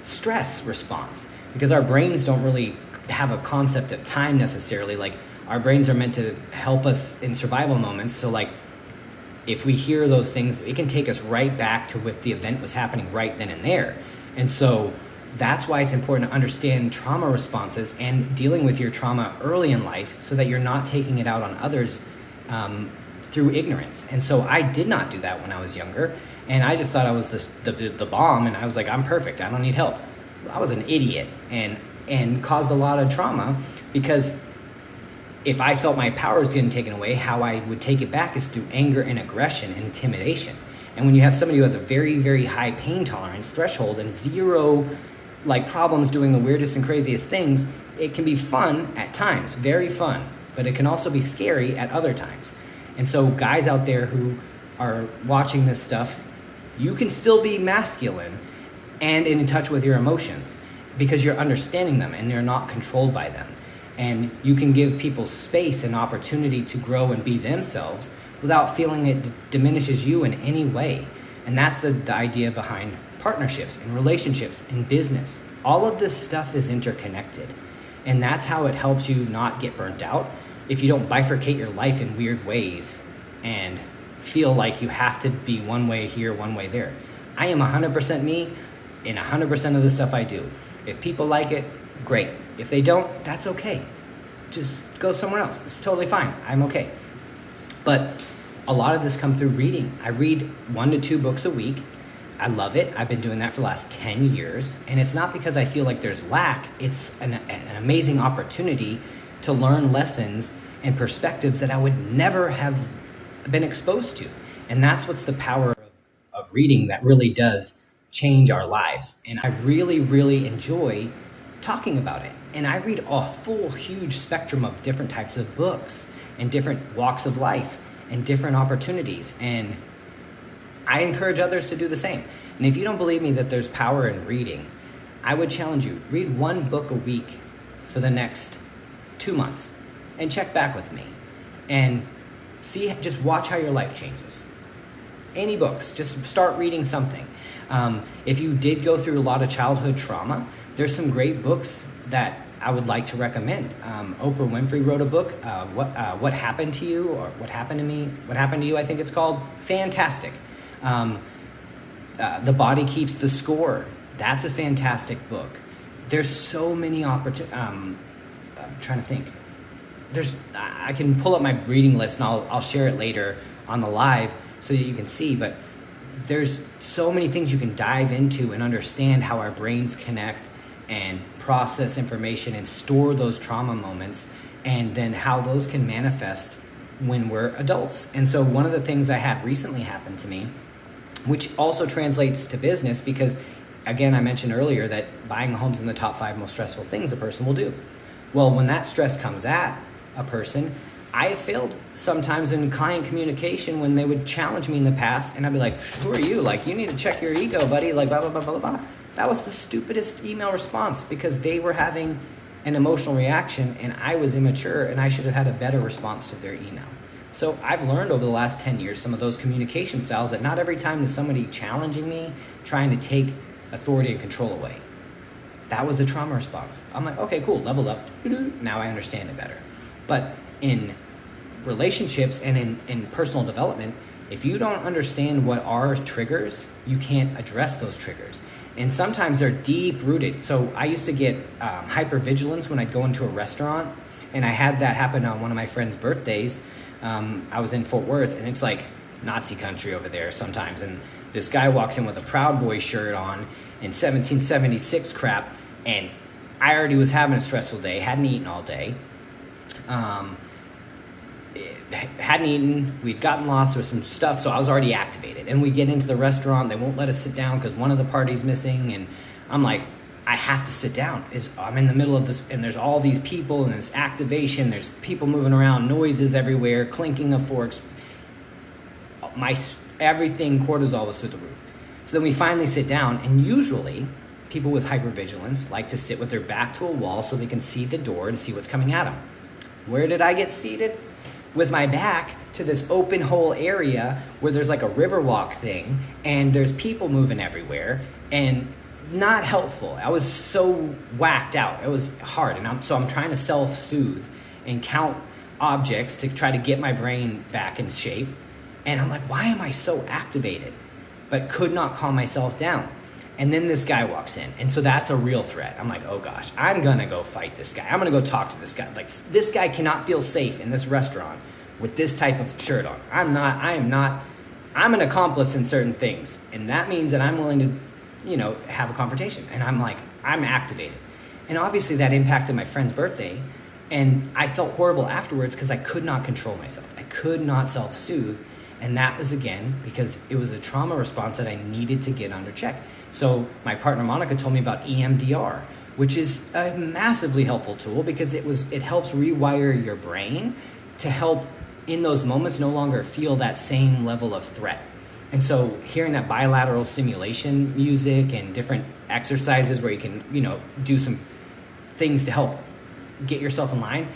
stress response, because our brains don't really have a concept of time necessarily. Like our brains are meant to help us in survival moments. So like if we hear those things, it can take us right back to if the event was happening right then and there. And so that's why it's important to understand trauma responses and dealing with your trauma early in life, so that you're not taking it out on others through ignorance. And so I did not do that when I was younger, and I just thought I was the bomb, and I was like, I'm perfect, I don't need help. I was an idiot and caused a lot of trauma, because if I felt my power was getting taken away, how I would take it back is through anger and aggression and intimidation. And when you have somebody who has a very, very high pain tolerance threshold and zero like problems doing the weirdest and craziest things, it can be fun at times, very fun, but it can also be scary at other times. And so guys out there who are watching this stuff, you can still be masculine and in touch with your emotions. because you're understanding them and they're not controlled by them. And you can give people space and opportunity to grow and be themselves without feeling it diminishes you in any way. And that's the idea behind partnerships and relationships and business. All of this stuff is interconnected. And that's how it helps you not get burnt out if you don't bifurcate your life in weird ways and feel like you have to be one way here, one way there. I am 100% me in 100% of the stuff I do. If people like it, great. If they don't, that's okay. Just go somewhere else. It's totally fine. I'm okay. But a lot of this comes through reading. I read 1 to 2 books a week. I love it. I've been doing that for the last 10 years. And it's not because I feel like there's lack. It's an amazing opportunity to learn lessons and perspectives that I would never have been exposed to. And that's what's the power of reading that really does change our lives. And I really, really enjoy talking about it. And I read a full, huge spectrum of different types of books and different walks of life and different opportunities. And I encourage others to do the same. And if you don't believe me that there's power in reading, I would challenge you, read 1 book a week for the next 2 months and check back with me and see, just watch how your life changes. Any books, just start reading something. If you did go through a lot of childhood trauma, there's some great books that I would like to recommend. Oprah Winfrey wrote a book, What Happened to You, or What Happened to Me, What Happened to You, I think it's called. Fantastic. The Body Keeps the Score. That's a fantastic book. There's so many opportunities. I'm trying to think. I can pull up my reading list and I'll share it later on the live so that you can see, but there's so many things you can dive into and understand how our brains connect and process information and store those trauma moments, and then how those can manifest when we're adults. And so one of the things I had recently happen to me, which also translates to business, because again, I mentioned earlier that buying a home is in the top 5 most stressful things a person will do. Well, when that stress comes at a person, I have failed sometimes in client communication when they would challenge me in the past, and I'd be like, who are you? Like, you need to check your ego, buddy. Like, blah, blah, blah, blah, blah. That was the stupidest email response because they were having an emotional reaction and I was immature and I should have had a better response to their email. So I've learned over the last 10 years some of those communication styles that not every time is somebody challenging me, trying to take authority and control away. That was a trauma response. I'm like, okay, cool, level up. Now I understand it better. But in relationships and in personal development, if you don't understand what are triggers, you can't address those triggers. And sometimes they're deep rooted. So I used to get hypervigilance when I'd go into a restaurant, and I had that happen on one of my friend's birthdays. I was in Fort Worth, and it's like Nazi country over there sometimes. And this guy walks in with a Proud Boy shirt on in 1776 crap, and I already was having a stressful day, hadn't eaten all day. Hadn't eaten, we'd gotten lost with some stuff, so I was already activated. And we get into the restaurant, they won't let us sit down because one of the party's missing, and I'm like, I have to sit down. I'm in the middle of this, and there's all these people, and there's activation, there's people moving around, noises everywhere, clinking of forks. Everything, cortisol was through the roof. So then we finally sit down, and usually people with hypervigilance like to sit with their back to a wall so they can see the door and see what's coming at them. Where did I get seated? With my back to this open hole area where there's like a riverwalk thing and there's people moving everywhere and not helpful. I was so whacked out. It was hard. And I'm trying to self-soothe and count objects to try to get my brain back in shape. And I'm like, why am I so activated? But could not calm myself down. And then this guy walks in. And so that's a real threat. I'm like, oh gosh, I'm going to go fight this guy. I'm going to go talk to this guy. Like, this guy cannot feel safe in this restaurant with this type of shirt on. I'm an accomplice in certain things. And that means that I'm willing to, have a confrontation. And I'm like, I'm activated. And obviously that impacted my friend's birthday. And I felt horrible afterwards because I could not control myself. I could not self-soothe. And that was, again, because it was a trauma response that I needed to get under check. So my partner Monica told me about EMDR, which is a massively helpful tool because it helps rewire your brain to help in those moments no longer feel that same level of threat. And so hearing that bilateral simulation music and different exercises where you can, do some things to help get yourself in line.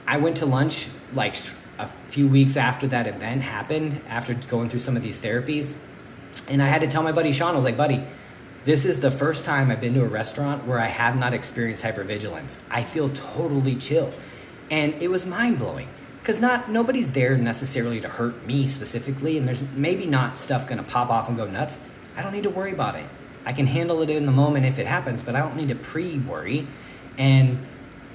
I went to lunch like a few weeks after that event happened, after going through some of these therapies. And I had to tell my buddy Sean, I was like, buddy, this is the first time I've been to a restaurant where I have not experienced hypervigilance. I feel totally chill. And it was mind-blowing because nobody's there necessarily to hurt me specifically, and there's maybe not stuff going to pop off and go nuts. I don't need to worry about it. I can handle it in the moment if it happens, but I don't need to pre-worry. And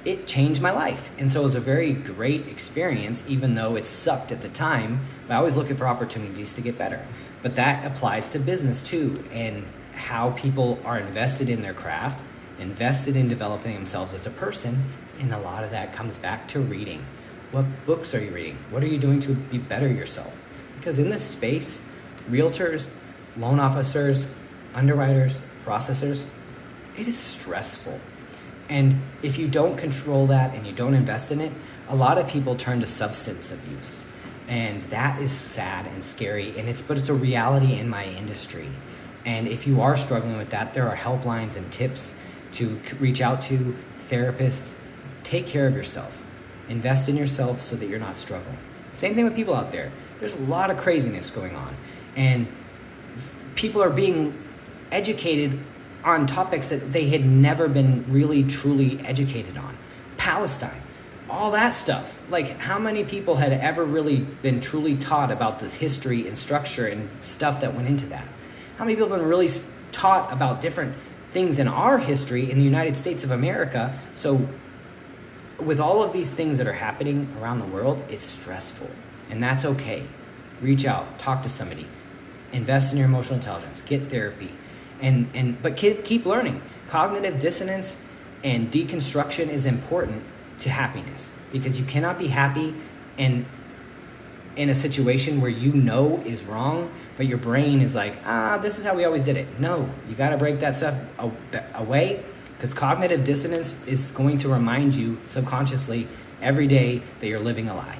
it changed my life. And so it was a very great experience, even though it sucked at the time. But I was looking for opportunities to get better. But that applies to business too, and how people are invested in their craft, invested in developing themselves as a person. And a lot of that comes back to reading. What books are you reading? What are you doing to be better yourself? Because in this space, realtors, loan officers, underwriters, processors, it is stressful. And if you don't control that and you don't invest in it, a lot of people turn to substance abuse. And that is sad and scary, but it's a reality in my industry. And if you are struggling with that, there are helplines and tips to reach out to therapists. Take care of yourself. Invest in yourself so that you're not struggling. Same thing with people out there. There's a lot of craziness going on. And people are being educated on topics that they had never been really, truly educated on. Palestine, all that stuff. Like, how many people had ever really been truly taught about this history and structure and stuff that went into that? How many people have been really taught about different things in our history in the United States of America? So with all of these things that are happening around the world, it's stressful. And that's okay. Reach out, talk to somebody, invest in your emotional intelligence, get therapy, but keep learning. Cognitive dissonance and deconstruction is important to happiness, because you cannot be happy in a situation where is wrong, but your brain is like, this is how we always did it. No, you got to break that stuff away, because cognitive dissonance is going to remind you subconsciously every day that you're living a lie.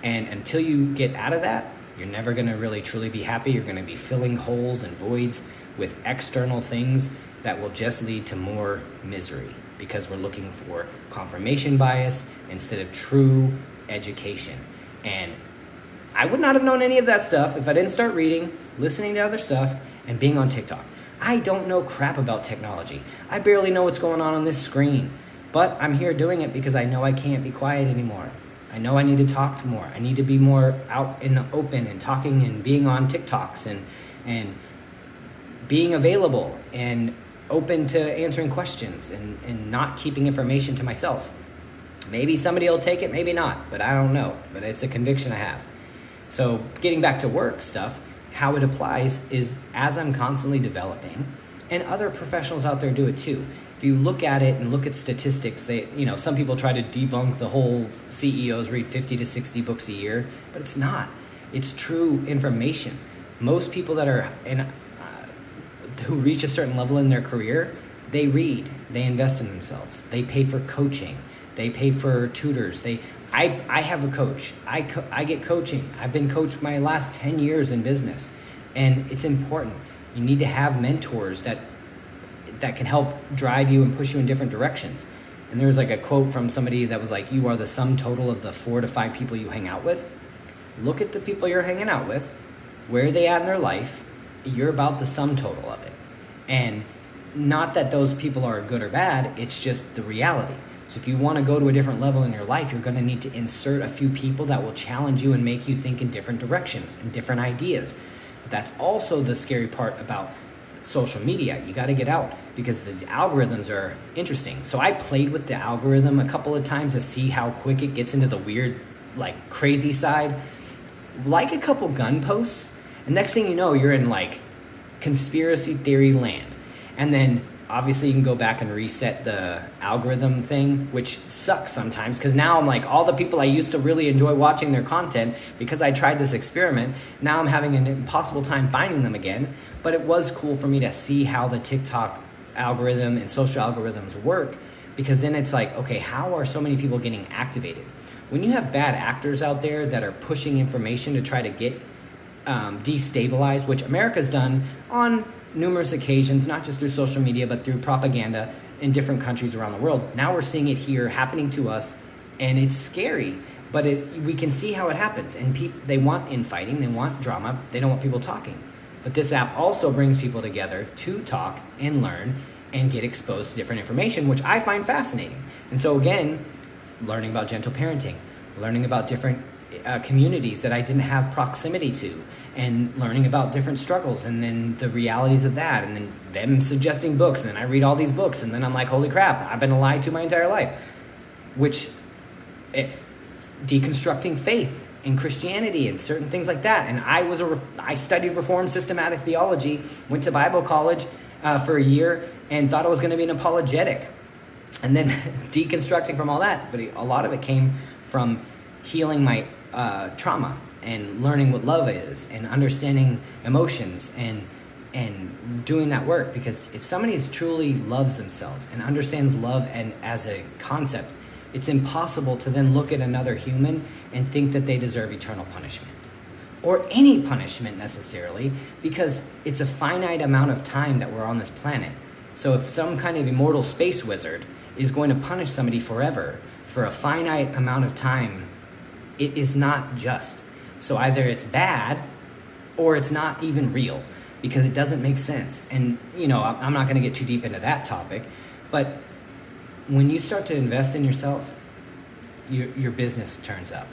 And until you get out of that, you're never going to really truly be happy. You're going to be filling holes and voids with external things that will just lead to more misery, because we're looking for confirmation bias instead of true education. And I would not have known any of that stuff if I didn't start reading, listening to other stuff, and being on TikTok. I don't know crap about technology. I barely know what's going on this screen, but I'm here doing it because I know I can't be quiet anymore. I know I need to talk more. I need to be more out in the open and talking and being on TikToks and being available and open to answering questions and not keeping information to myself. Maybe somebody will take it, maybe not, but I don't know. But it's a conviction I have. So getting back to work stuff, how it applies is as I'm constantly developing, and other professionals out there do it too. If you look at it and look at statistics, some people try to debunk the whole CEOs read 50 to 60 books a year, but it's not. It's true information. Most people that are who reach a certain level in their career, they read, they invest in themselves, they pay for coaching, they pay for tutors. I have a coach. I get coaching. I've been coached my last 10 years in business, and it's important. You need to have mentors that can help drive you and push you in different directions. And there was like a quote from somebody that was like, you are the sum total of the 4 to 5 people you hang out with. Look at the people you're hanging out with, where are they at in their life? You're about the sum total of it. And not that those people are good or bad, it's just the reality. So if you want to go to a different level in your life, you're going to need to insert a few people that will challenge you and make you think in different directions and different ideas. But that's also the scary part about social media. You got to get out, because these algorithms are interesting. So I played with the algorithm a couple of times to see how quick it gets into the weird, like crazy side. Like a couple gun posts, and next thing you know, you're in like conspiracy theory land. And then obviously you can go back and reset the algorithm thing, which sucks sometimes, because now I'm like, all the people I used to really enjoy watching their content, because I tried this experiment, now I'm having an impossible time finding them again. But it was cool for me to see how the TikTok algorithm and social algorithms work, because then it's like, okay, how are so many people getting activated? When you have bad actors out there that are pushing information to try to get destabilized, which America's done on numerous occasions, not just through social media, but through propaganda in different countries around the world. Now we're seeing it here happening to us, and it's scary. But we can see how it happens. And they want infighting, they want drama, they don't want people talking. But this app also brings people together to talk and learn and get exposed to different information, which I find fascinating. And so again, learning about gentle parenting, learning about different communities that I didn't have proximity to, and learning about different struggles and then the realities of that, and then them suggesting books, and then I read all these books, and then I'm like, holy crap, I've been lied to my entire life. Deconstructing faith in Christianity and certain things like that. And I studied Reformed systematic theology, went to Bible college for a year, and thought I was going to be an apologetic. And then deconstructing from all that, but a lot of it came from healing my trauma and learning what love is and understanding emotions and doing that work. Because if somebody truly loves themselves and understands love and as a concept, it's impossible to then look at another human and think that they deserve eternal punishment or any punishment necessarily, because it's a finite amount of time that we're on this planet. So if some kind of immortal space wizard is going to punish somebody forever for a finite amount of time, it is not just. So either it's bad or it's not even real, because it doesn't make sense. And, I'm not going to get too deep into that topic, but when you start to invest in yourself, your business turns up.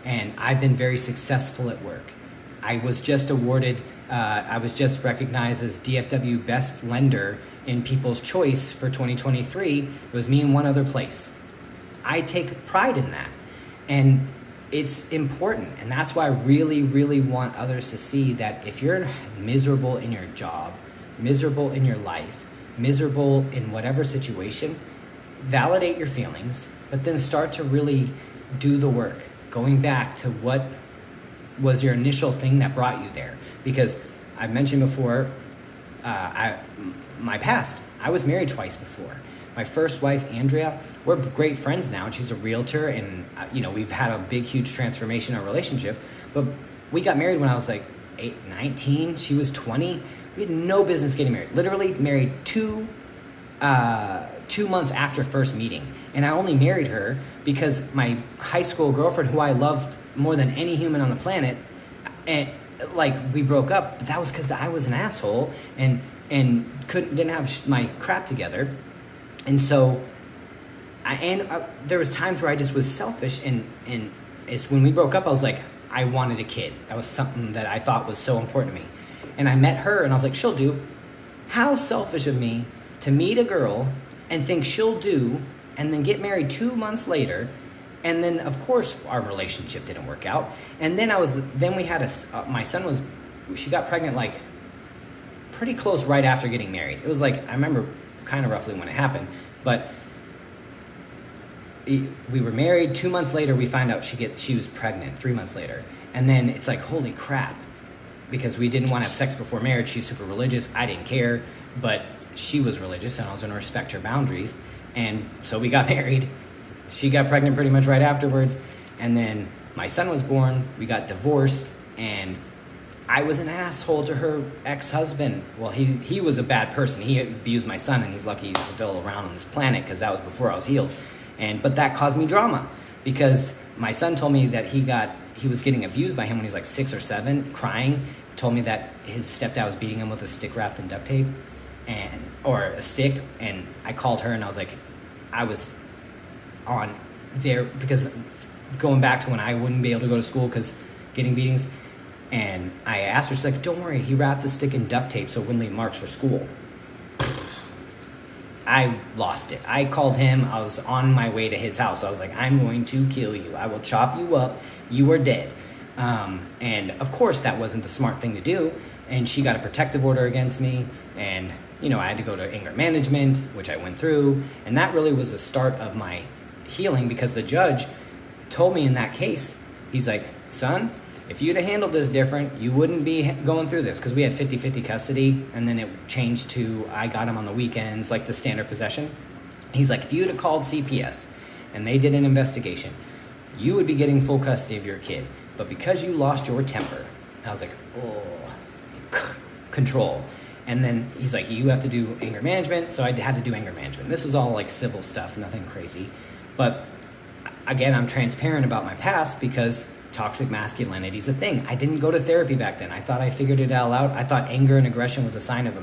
And I've been very successful at work. I was just recognized as DFW Best Lender in People's Choice for 2023. It was me and one other place. I take pride in that. And it's important. And that's why I really, really want others to see that if you're miserable in your job, miserable in your life, miserable in whatever situation, validate your feelings, but then start to really do the work, going back to what was your initial thing that brought you there. Because I mentioned before, my past, I was married twice before. My first wife, Andrea, we're great friends now, and she's a realtor, and we've had a big, huge transformation in our relationship. But we got married when I was like 19, she was 20. We had no business getting married. Literally married 2 months after first meeting. And I only married her because my high school girlfriend, who I loved more than any human on the planet, and we broke up. But that was because I was an asshole and didn't have my crap together. And so there was times where I just was selfish, and it's when we broke up, I was like, I wanted a kid. That was something that I thought was so important to me. And I met her and I was like, she'll do. How selfish of me to meet a girl and think she'll do, and then get married 2 months later, and then of course our relationship didn't work out. And then we had my son she got pregnant pretty close right after getting married. It was I remember kind of roughly when it happened, but we were married. 2 months later, we find out she was pregnant. 3 months later, and then it's like, holy crap, because we didn't want to have sex before marriage. She's super religious. I didn't care, but she was religious, and I was going to respect her boundaries. And so we got married. She got pregnant pretty much right afterwards, and then my son was born. We got divorced, and I was an asshole to her ex-husband. Well, he was a bad person. He abused my son, and he's lucky he's still around on this planet, because that was before I was healed. But that caused me drama, because my son told me that he was getting abused by him when he was like 6 or 7, crying. Told me that his stepdad was beating him with a stick wrapped in duct tape, or a stick. And I called her, and I was like, I was on there because going back to when I wouldn't be able to go to school because getting beatings. And I asked her, she's like, don't worry, he wrapped the stick in duct tape so it wouldn't leave marks for school. I lost it. I called him. I was on my way to his house. I was like, I'm going to kill you. I will chop you up. You are dead. And of course that wasn't the smart thing to do. And she got a protective order against me. And, I had to go to anger management, which I went through. And that really was the start of my healing, because the judge told me in that case, he's like, son, if you'd have handled this different, you wouldn't be going through this, because we had 50-50 custody, and then it changed to I got him on the weekends, like the standard possession. He's like, if you'd have called CPS and they did an investigation, you would be getting full custody of your kid. But because you lost your temper And I was like, oh, control. And then he's like, you have to do anger management. So I had to do anger management. This was all like civil stuff, nothing crazy. But again, I'm transparent about my past because toxic masculinity is a thing. I didn't go to therapy back then. I thought I figured it all out. I thought anger and aggression was a sign of a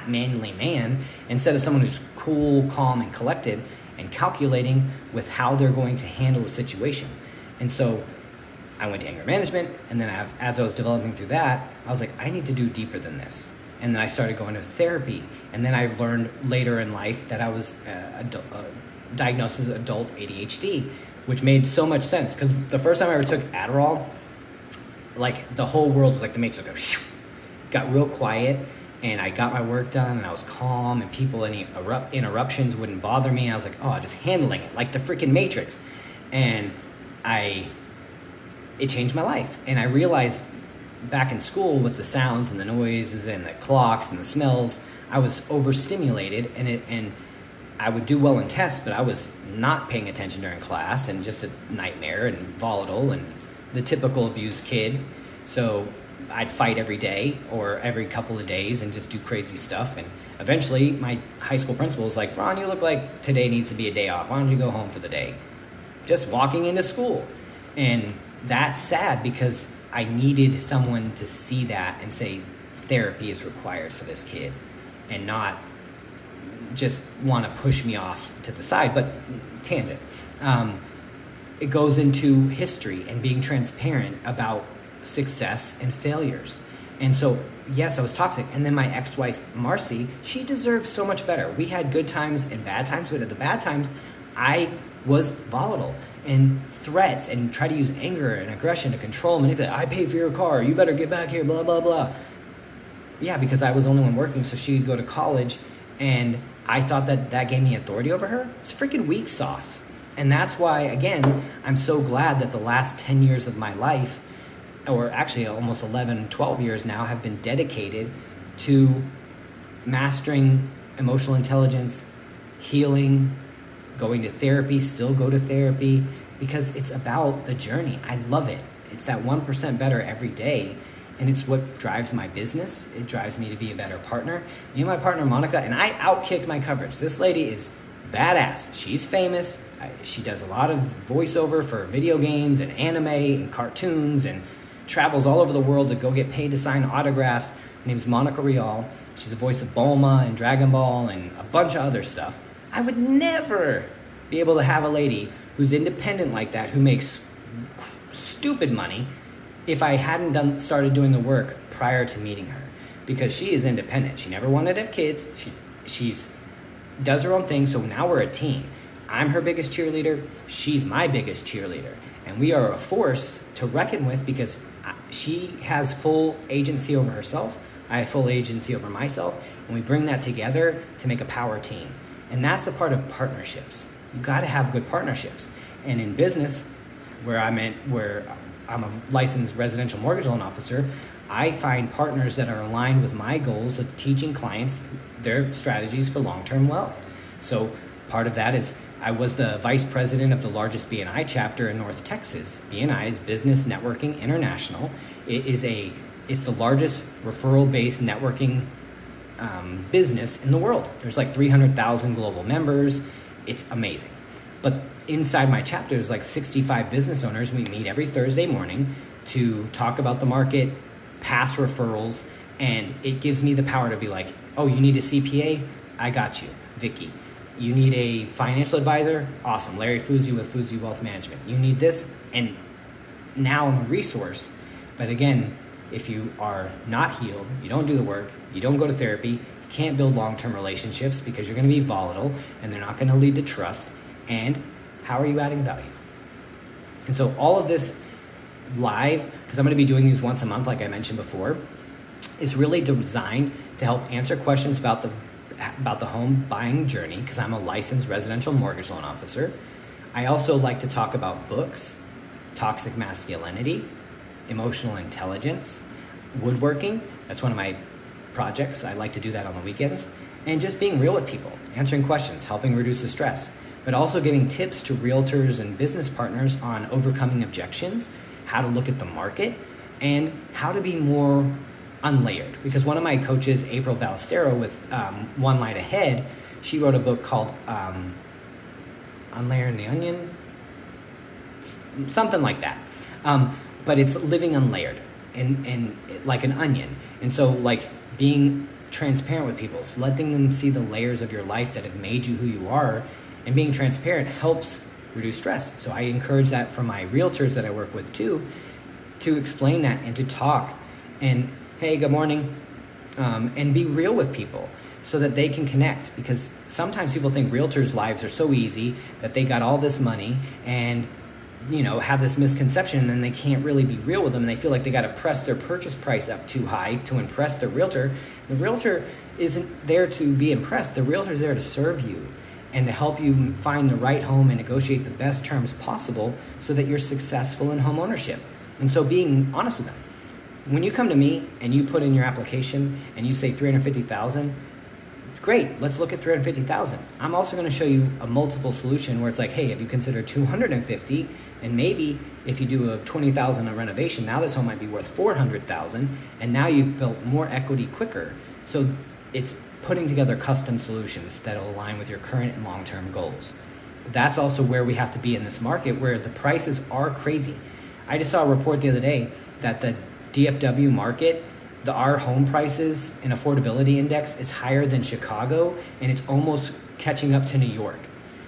manly man instead of someone who's cool, calm, and collected and calculating with how they're going to handle a situation. And so I went to anger management, and then as I was developing through that, I was like, I need to do deeper than this. And then I started going to therapy. And then I learned later in life that I was diagnosed as adult ADHD, which made so much sense because the first time I ever took Adderall, like the whole world was like the Matrix, got real quiet, and I got my work done, and I was calm, and any interruptions wouldn't bother me. And I was like, oh, just handling it like the freaking Matrix. And it changed my life. And I realized back in school with the sounds and the noises and the clocks and the smells, I was overstimulated, and I would do well in tests, but I was not paying attention during class and just a nightmare and volatile and the typical abused kid. So I'd fight every day or every couple of days and just do crazy stuff. And eventually my high school principal was like, Ron, you look like today needs to be a day off. Why don't you go home for the day? Just walking into school. And that's sad because I needed someone to see that and say therapy is required for this kid and not just want to push me off to the side. But tangent. It goes into history and being transparent about success and failures. And so, yes, I was toxic. And then my ex-wife, Marcy, she deserves so much better. We had good times and bad times, but at the bad times, I was volatile and threats and try to use anger and aggression to control, manipulate. I paid for your car. You better get back here, blah, blah, blah. Yeah, because I was the only one working, so she'd go to college, and I thought that gave me authority over her. It's freaking weak sauce. And that's why, again, I'm so glad that the last 10 years of my life, or actually almost 11, 12 years now, have been dedicated to mastering emotional intelligence, healing, going to therapy, still go to therapy, because it's about the journey. I love it. It's that 1% better every day. And it's what drives my business. It drives me to be a better partner. Me and my partner, Monica, and I outkicked my coverage. This lady is badass. She's famous. She does a lot of voiceover for video games and anime and cartoons and travels all over the world to go get paid to sign autographs. Her name's Monica Rial. She's the voice of Bulma and Dragon Ball and a bunch of other stuff. I would never be able to have a lady who's independent like that, who makes stupid money, if I hadn't started doing the work prior to meeting her, because she is independent. She never wanted to have kids. She's does her own thing. So now we're a team. I'm her biggest cheerleader. She's my biggest cheerleader. And we are a force to reckon with because she has full agency over herself. I have full agency over myself. And we bring that together to make a power team. And that's the part of partnerships. You got to have good partnerships. And in business, where I'm a licensed residential mortgage loan officer, I find partners that are aligned with my goals of teaching clients their strategies for long-term wealth. So part of that is I was the vice president of the largest BNI chapter in North Texas. BNI is Business Networking International. It's the largest referral-based networking business in the world. There's like 300,000 global members. It's amazing. But inside my chapter, there's like 65 business owners. We meet every Thursday morning to talk about the market, pass referrals, and it gives me the power to be like, oh, you need a CPA? I got you, Vicky. You need a financial advisor? Awesome, Larry Fuzzi with Fuzzi Wealth Management. You need this? And now I'm a resource. But again, if you are not healed, you don't do the work, you don't go to therapy, you can't build long-term relationships because you're going to be volatile and they're not going to lead to trust. And how are you adding value? And so all of this live, because I'm going to be doing these once a month, like I mentioned before, is really designed to help answer questions about the home buying journey, because I'm a licensed residential mortgage loan officer. I also like to talk about books, toxic masculinity, emotional intelligence, woodworking. That's one of my projects. I like to do that on the weekends. And just being real with people, answering questions, helping reduce the stress, but also giving tips to realtors and business partners on overcoming objections, how to look at the market, and how to be more unlayered. Because one of my coaches, April Ballestero with One Light Ahead, she wrote a book called Unlayering the Onion, something like that. But it's living unlayered and like an onion. And so like being transparent with people, so letting them see the layers of your life that have made you who you are, and being transparent helps reduce stress. So I encourage that for my realtors that I work with too, to explain that and to talk and, hey, good morning, and be real with people so that they can connect. Because sometimes people think realtors' lives are so easy that they got all this money and have this misconception, and then they can't really be real with them, and they feel like they got to press their purchase price up too high to impress the realtor. The realtor isn't there to be impressed. The realtor is there to serve you and to help you find the right home and negotiate the best terms possible so that you're successful in home ownership. And so being honest with them. When you come to me and you put in your application and you say $350,000, great, let's look at $350,000. I'm also going to show you a multiple solution where it's like, hey, if you consider $250,000, and maybe if you do a $20,000 renovation, now this home might be worth $400,000, and now you've built more equity quicker. So it's putting together custom solutions that will align with your current and long-term goals. But that's also where we have to be in this market, where the prices are crazy. I just saw a report the other day that the DFW market, our home prices and affordability index is higher than Chicago, and it's almost catching up to New York.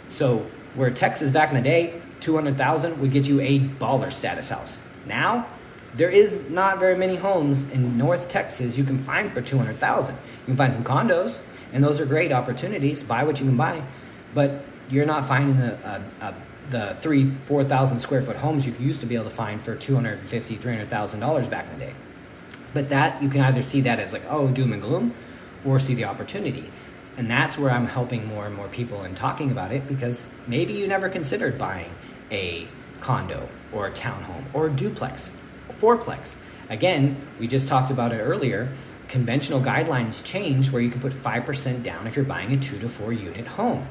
So where Texas back in the day, $200,000 would get you a baller status house. Now, there is not very many homes in North Texas you can find for $200,000. You can find some condos, and those are great opportunities. Buy what you can buy, but you're not finding the 3,000-4,000 square foot homes you used to be able to find for $250,000-$300,000 back in the day. But that, you can either see that as like, oh, doom and gloom, or see the opportunity. And that's where I'm helping more and more people and talking about it, because maybe you never considered buying a condo or a townhome or a duplex, a fourplex. Again, we just talked about it earlier. Conventional guidelines change where you can put 5% down if you're buying a 2 to 4 unit home.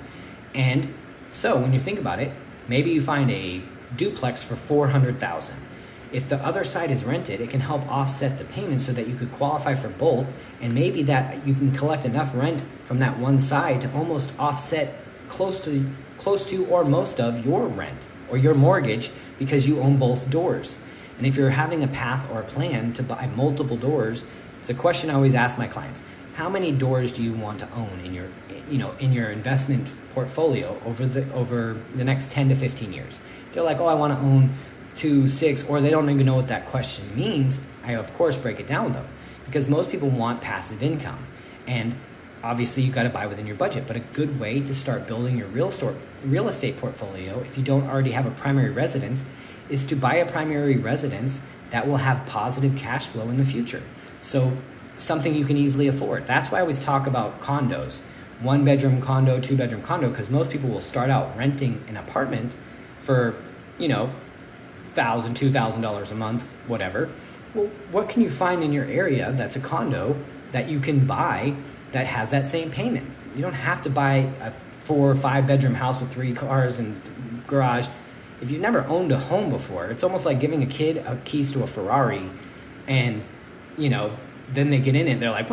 And so when you think about it, maybe you find a duplex for $400,000. If the other side is rented, it can help offset the payment so that you could qualify for both, and maybe that you can collect enough rent from that one side to almost offset close to or most of your rent or your mortgage, because you own both doors. And if you're having a path or a plan to buy multiple doors, it's a question I always ask my clients: how many doors do you want to own in your investment portfolio over the next 10 to 15 years? They're like, oh, I want to own 2, 6, or they don't even know what that question means. I of course break it down with them, because most people want passive income, and obviously you got to buy within your budget. But a good way to start building your real estate portfolio, if you don't already have a primary residence, is to buy a primary residence that will have positive cash flow in the future. So something you can easily afford. That's why I always talk about condos, 1-bedroom condo, 2-bedroom condo, because most people will start out renting an apartment for $1,000, $2,000 a month, whatever. Well, what can you find in your area that's a condo that you can buy that has that same payment? You don't have to buy a 4 or 5-bedroom house with 3 cars and garage. If you've never owned a home before, it's almost like giving a kid a keys to a Ferrari, and then they get in it and they're like,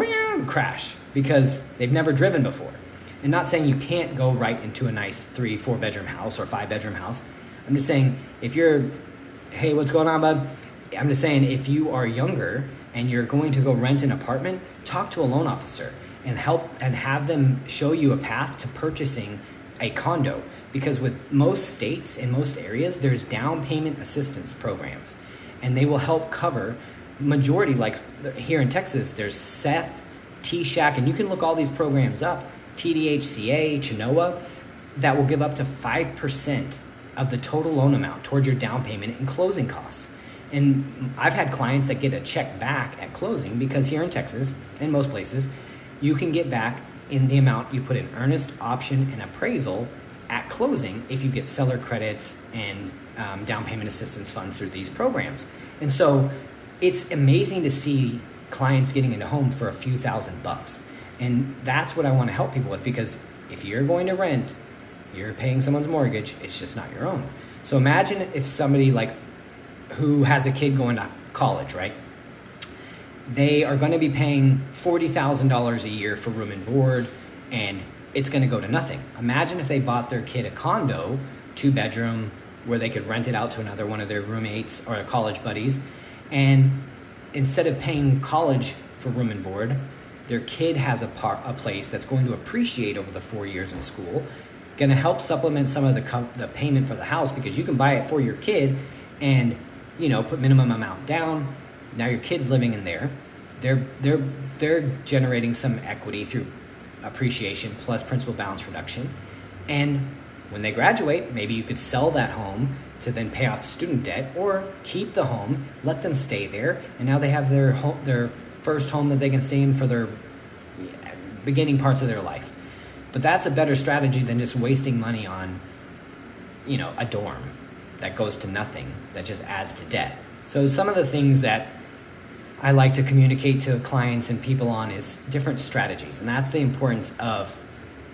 crash, because they've never driven before. And not saying you can't go right into a nice 3, 4-bedroom house or 5-bedroom house. I'm just saying, if you're, hey, what's going on, bud? I'm just saying, if you are younger and you're going to go rent an apartment, talk to a loan officer and have them show you a path to purchasing a condo. Because with most states and most areas, there's down payment assistance programs, and they will help cover majority. Like here in Texas, there's Seth, T-Shack, and you can look all these programs up, TDHCA, Chenoa, that will give up to 5% of the total loan amount towards your down payment and closing costs. And I've had clients that get a check back at closing, because here in Texas and most places, you can get back in the amount you put in earnest, option, and appraisal at closing if you get seller credits and down payment assistance funds through these programs. And so it's amazing to see clients getting into home for a few $1,000s. And that's what I want to help people with, because if you're going to rent, you're paying someone's mortgage, it's just not your own. So imagine if somebody like who has a kid going to college, right? They are going to be paying $40,000 a year for room and board, and it's going to go to nothing. Imagine if they bought their kid a condo, 2-bedroom, where they could rent it out to another one of their roommates or college buddies, and instead of paying college for room and board, their kid has a place that's going to appreciate over the 4 years in school, going to help supplement some of the payment for the house, because you can buy it for your kid and put minimum amount down. Now your kid's living in there. They're generating some equity through appreciation plus principal balance reduction, and when they graduate, maybe you could sell that home to then pay off student debt, or keep the home, let them stay there, and now they have their first home that they can stay in for their beginning parts of their life. But that's a better strategy than just wasting money on, a dorm that goes to nothing, that just adds to debt. So some of the things that I like to communicate to clients and people on is different strategies, and that's the importance of.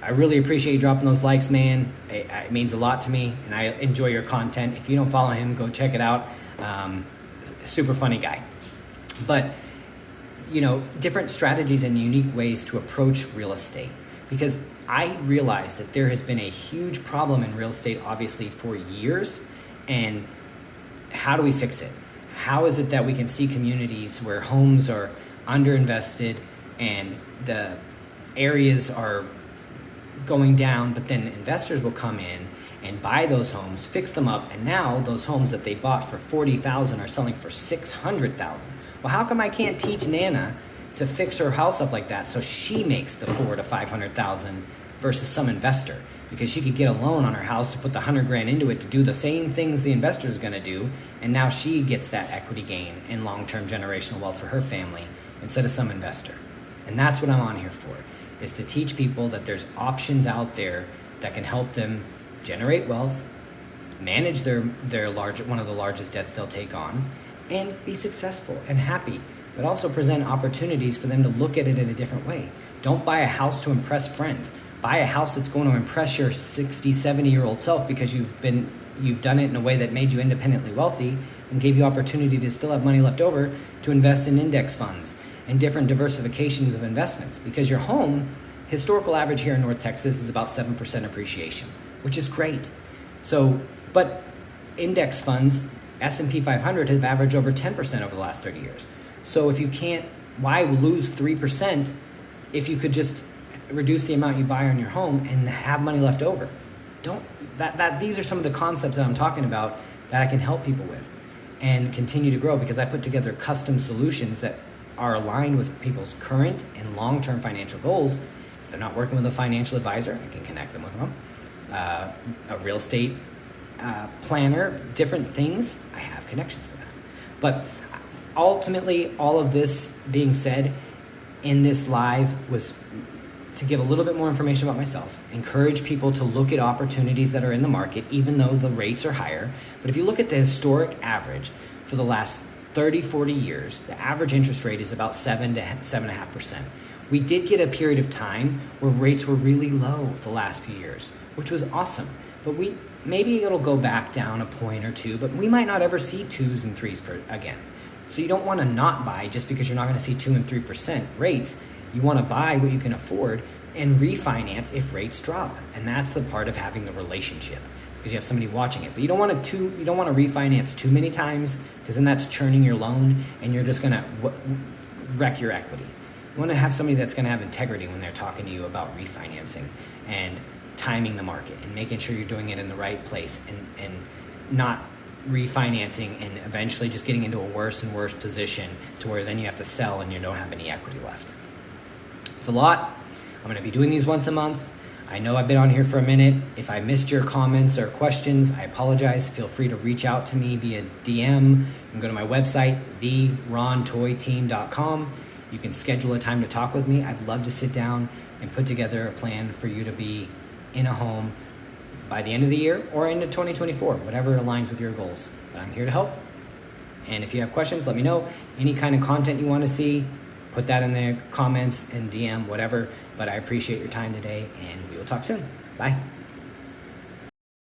I really appreciate you dropping those likes, man. It means a lot to me, and I enjoy your content. If you don't follow him, go check it out. Super funny guy. But, different strategies and unique ways to approach real estate. Because I realized that there has been a huge problem in real estate, obviously, for years. And how do we fix it? How is it that we can see communities where homes are underinvested and the areas are going down, but then investors will come in and buy those homes, fix them up, and now those homes that they bought for $40,000 are selling for $600,000. Well, how come I can't teach Nana to fix her house up like that so she makes the $400,000 to $500,000 versus some investor? Because she could get a loan on her house to put the $100,000 into it to do the same things the investor is going to do, and now she gets that equity gain and long-term generational wealth for her family instead of some investor. And that's what I'm on here for, is to teach people that there's options out there that can help them generate wealth, manage their one of the largest debts they'll take on, and be successful and happy, but also present opportunities for them to look at it in a different way. Don't buy a house to impress friends. Buy a house that's going to impress your 60, 70-year-old self, because you've done it in a way that made you independently wealthy and gave you opportunity to still have money left over to invest in index funds and different diversifications of investments, because your home, historical average here in North Texas, is about 7% appreciation, which is great. So, but index funds, S&P 500, have averaged over 10% over the last 30 years. So if you can't, why lose 3% if you could just reduce the amount you buy on your home and have money left over? These are some of the concepts that I'm talking about that I can help people with and continue to grow, because I put together custom solutions that are aligned with people's current and long-term financial goals. If they're not working with a financial advisor, I can connect them with them. A real estate planner, different things, I have connections to that. But ultimately, all of this being said, in this live was to give a little bit more information about myself, encourage people to look at opportunities that are in the market, even though the rates are higher. But if you look at the historic average for the last 30, 40 years, the average interest rate is about 7 to 7.5%. We did get a period of time where rates were really low the last few years, which was awesome. But maybe it'll go back down a point or two, but we might not ever see 2s and 3s again. So you don't want to not buy just because you're not going to see 2 and 3% rates. You want to buy what you can afford and refinance if rates drop. And that's the part of having the relationship, because you have somebody watching it. But you don't want to refinance too many times, because then that's churning your loan and you're just going to wreck your equity. You want to have somebody that's going to have integrity when they're talking to you about refinancing and timing the market and making sure you're doing it in the right place, and not refinancing and eventually just getting into a worse and worse position to where then you have to sell and you don't have any equity left. It's a lot. I'm going to be doing these once a month. I know I've been on here for a minute. If I missed your comments or questions, I apologize. Feel free to reach out to me via DM. You can go to my website, therontoyteam.com. You can schedule a time to talk with me. I'd love to sit down and put together a plan for you to be in a home by the end of the year or into 2024, whatever aligns with your goals. But I'm here to help. And if you have questions, let me know. Any kind of content you want to see, put that in the comments and DM, whatever. But I appreciate your time today, and we will talk soon. Bye.